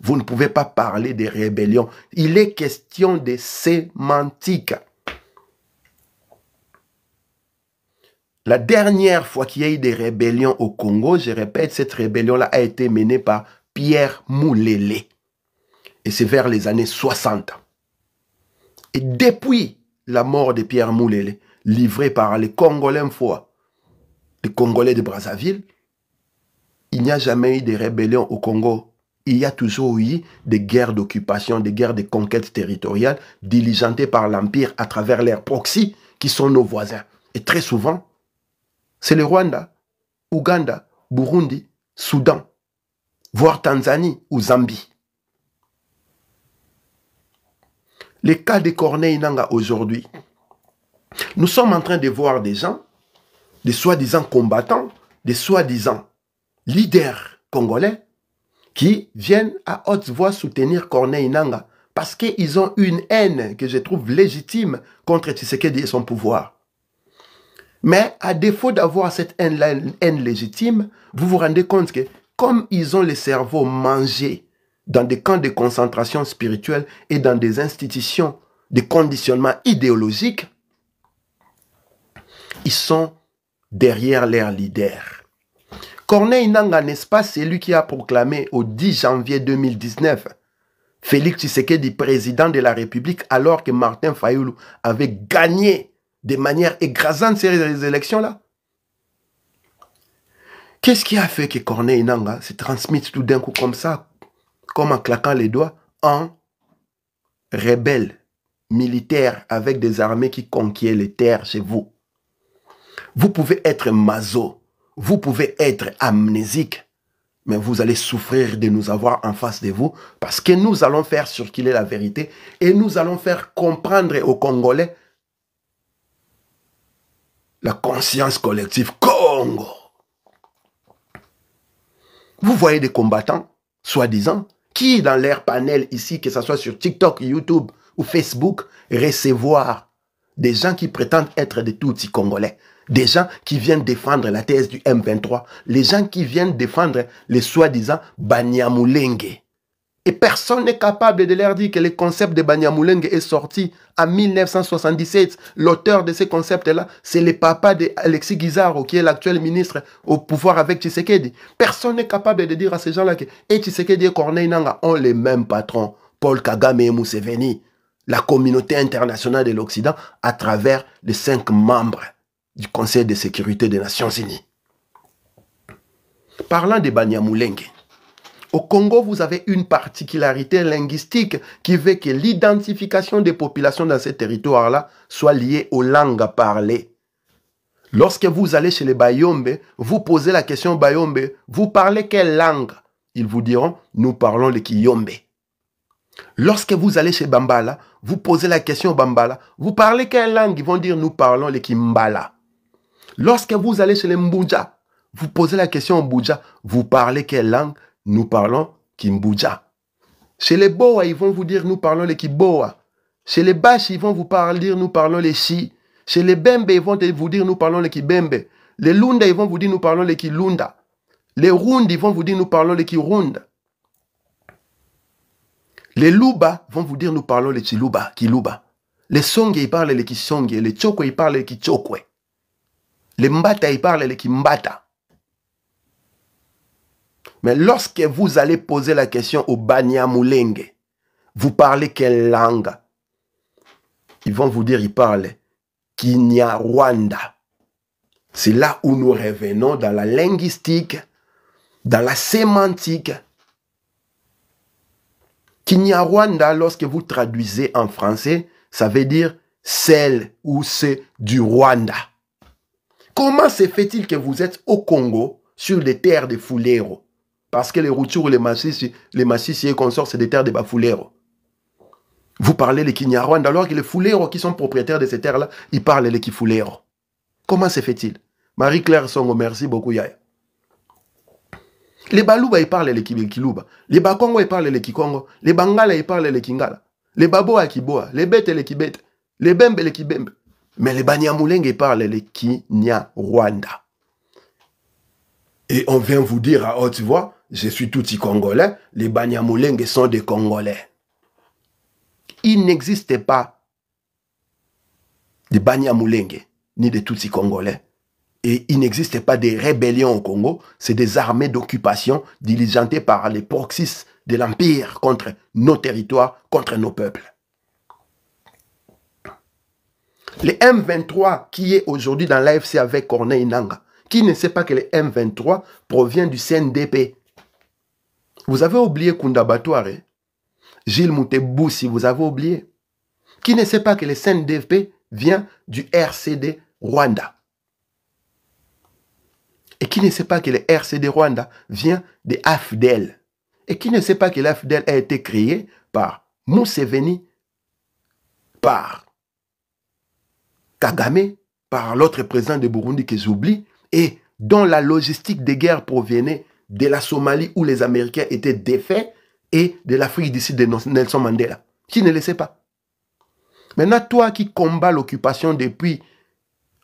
A: Vous ne pouvez pas parler de rébellion. Il est question de sémantique. La dernière fois qu'il y a eu des rébellions au Congo, je répète, cette rébellion-là a été menée par Pierre Moulélé. Et c'est vers les années 60. Et depuis la mort de Pierre Moulélé, livré par les Congolais les Congolais de Brazzaville, il n'y a jamais eu de rébellion au Congo. Il y a toujours eu des guerres d'occupation, des guerres de conquête territoriale diligentées par l'Empire à travers leurs proxys qui sont nos voisins. Et très souvent, c'est le Rwanda, Ouganda, Burundi, Soudan, voire Tanzanie ou Zambie. Le cas de Corneille Nangaa aujourd'hui, nous sommes en train de voir des gens, des soi-disant combattants, des soi-disant leaders congolais, qui viennent à haute voix soutenir Corneille Nangaa parce qu'ils ont une haine que je trouve légitime contre Tshisekedi et son pouvoir. Mais à défaut d'avoir cette haine légitime, vous vous rendez compte que comme ils ont le cerveau mangé dans des camps de concentration spirituelle et dans des institutions de conditionnement idéologique, ils sont derrière leurs leaders. Corneille Nangaa, n'est-ce pas, c'est lui qui a proclamé au 10 janvier 2019 Félix Tshisekedi président de la République alors que Martin Fayulu avait gagné de manière écrasante ces élections-là. Qu'est-ce qui a fait que Corneille Nangaa se transmette tout d'un coup comme ça, comme en claquant les doigts, en rebelle militaire avec des armées qui conquièrent les terres chez vous? Vous pouvez être maso. Vous pouvez être amnésique, mais vous allez souffrir de nous avoir en face de vous parce que nous allons faire circuler la vérité et nous allons faire comprendre aux Congolais la conscience collective Congo. Vous voyez des combattants, soi-disant, qui dans leur panel ici, que ce soit sur TikTok, YouTube ou Facebook, recevoir des gens qui prétendent être des Tutsis congolais. Des gens qui viennent défendre la thèse du M23. Les gens qui viennent défendre les soi-disant Banyamulenge. Et personne n'est capable de leur dire que le concept de Banyamulenge est sorti en 1977. L'auteur de ce concept-là, c'est le papa d'Alexis Guizaro, qui est l'actuel ministre au pouvoir avec Tshisekedi. Personne n'est capable de dire à ces gens-là que Tshisekedi et Corneille Nangaa ont les mêmes patrons, Paul Kagame et Museveni. la communauté internationale de l'Occident à travers les 5 membres du Conseil de sécurité des Nations Unies. Parlant de Banyamulenge, au Congo, vous avez une particularité linguistique qui veut que l'identification des populations dans ces territoires-là soit liée aux langues parlées. Lorsque vous allez chez les Bayombe, vous posez la question Bayombe, vous parlez quelle langue? Ils vous diront, nous parlons le Kiyombe. Lorsque vous allez chez Bambala, vous posez la question Bambala, vous parlez quelle langue? Ils vont dire, nous parlons le Kimbala. Lorsque vous allez chez les Mbouja, vous posez la question Mbouja, vous parlez quelle langue? Nous parlons Kimbouja. Chez les Boa, ils vont vous dire, nous parlons le Kiboa. Chez les Bashi, ils vont vous dire, nous parlons les Chi. Chez les Bembe, ils vont vous dire, nous parlons le Kibembe. Les Lunda, ils vont vous dire, nous parlons le Kilunda. Les Rund, ils vont vous dire, nous parlons le Kirunda. Les Luba vont vous dire, nous parlons le Chiluba, Kiluba. Les Songe, ils parlent le Kisonge. Les Chokwe, ils parlent le Kichokwe. Les Mbata, ils parlent le Kimbata. Mais lorsque vous allez poser la question au Banyamulenge, vous parlez quelle langue? Ils vont vous dire, ils parlent Kinyarwanda. C'est là où nous revenons dans la linguistique, dans la sémantique. Kinyarwanda, lorsque vous traduisez en français, ça veut dire celle ou c'est du Rwanda. Comment se fait-il que vous êtes au Congo, sur les terres de Fulero? Parce que les Rutshuru, les Massissi et consorts, c'est des terres de Bafulero. Vous parlez les Kinyarwanda, alors que les Fulero qui sont propriétaires de ces terres-là, ils parlent les Kifulero. Comment se fait-il? Marie-Claire Songo, merci beaucoup, Yaya. Les Baluba, ils parlent les Kiluba. Les Bakongo, ils parlent les Kikongo. Les Bangala, ils parlent les Kingala. Les Baboa, Kiboa. Les Bete, les Kibete. Les Bembe, les Kibembe. Mais les Banyamulenge, ils parlent les Kinyarwanda. Et on vient vous dire à haute voix, je suis tout congolais, les Banyamulenge sont des Congolais. Il n'existe pas de Banyamulenge ni de Tutsi congolais. Et il n'existe pas de rébellions au Congo. C'est des armées d'occupation diligentées par les proxys de l'Empire contre nos territoires, contre nos peuples. Le M23 qui est aujourd'hui dans l'AFC avec Corneille Nangaa, qui ne sait pas que le M23 provient du CNDP? Vous avez oublié Kunda Batouare, Gilles Mouteboussi, vous avez oublié. Qui ne sait pas que le CNDP vient du RCD Rwanda? Et qui ne sait pas que le RCD Rwanda vient de AFDEL? Et qui ne sait pas que l'AFDEL a été créé par Museveni, par Kagame, par l'autre président de Burundi que j'oublie, et dont la logistique de guerre provenait de la Somalie où les Américains étaient défaits et de l'Afrique du Sud de Nelson Mandela. Qui ne le sait pas? Maintenant, toi qui combats l'occupation depuis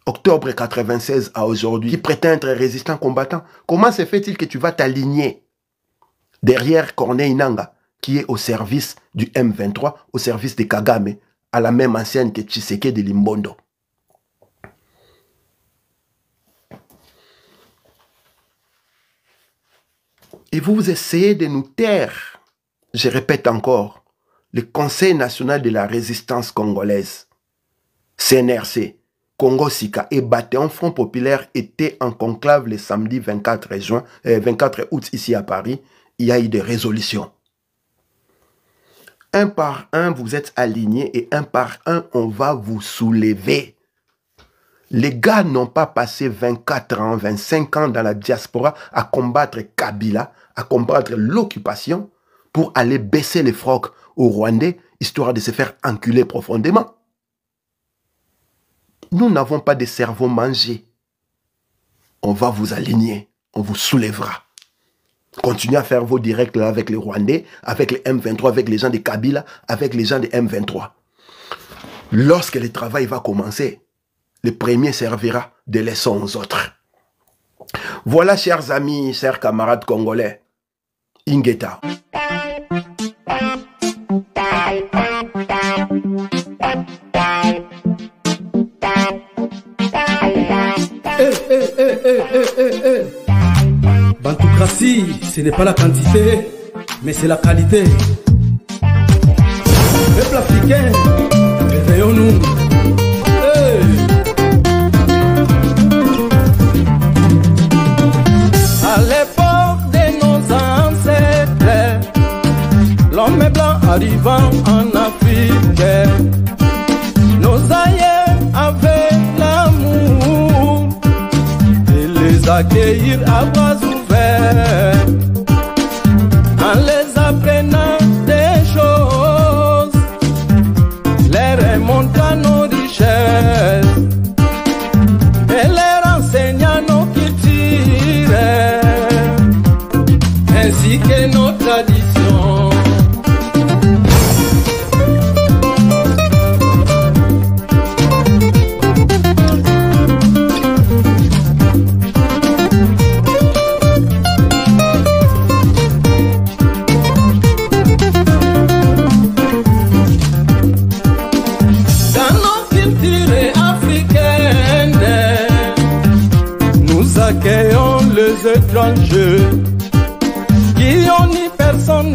A: octobre 1996 à aujourd'hui, qui prétend être résistant combattant, comment se fait-il que tu vas t'aligner derrière Corneille Nangaa, qui est au service du M23, au service de Kagame, à la même ancienne que Tshisekedi de Limbondo? Et vous essayez de nous taire. Je répète encore, le Conseil national de la résistance congolaise, CNRC, Congo Sika et Bataillon Front Populaire étaient en conclave le samedi 24 août ici à Paris. Il y a eu des résolutions. Un par un, vous êtes alignés et un par un, on va vous soulever. Les gars n'ont pas passé 24 ans, 25 ans dans la diaspora à combattre Kabila, à combattre l'occupation pour aller baisser les frocs aux Rwandais, histoire de se faire enculer profondément. Nous n'avons pas de cerveau mangé. On va vous aligner, on vous soulèvera. Continuez à faire vos directs là avec les Rwandais, avec les M23, avec les gens de Kabila, avec les gens de M23. Lorsque le travail va commencer, le premier servira de leçon aux autres. Voilà, chers amis, chers camarades congolais, Ingeta.
C: Bantoucratie, ce n'est pas la quantité, mais c'est la qualité. Peuple africain,
D: accueillir à bras ouverts en les apprenant des choses, les remontant nos richesses et les enseignant nos cultures ainsi que nos traditions. Accueillons les étrangers qui ont ni personne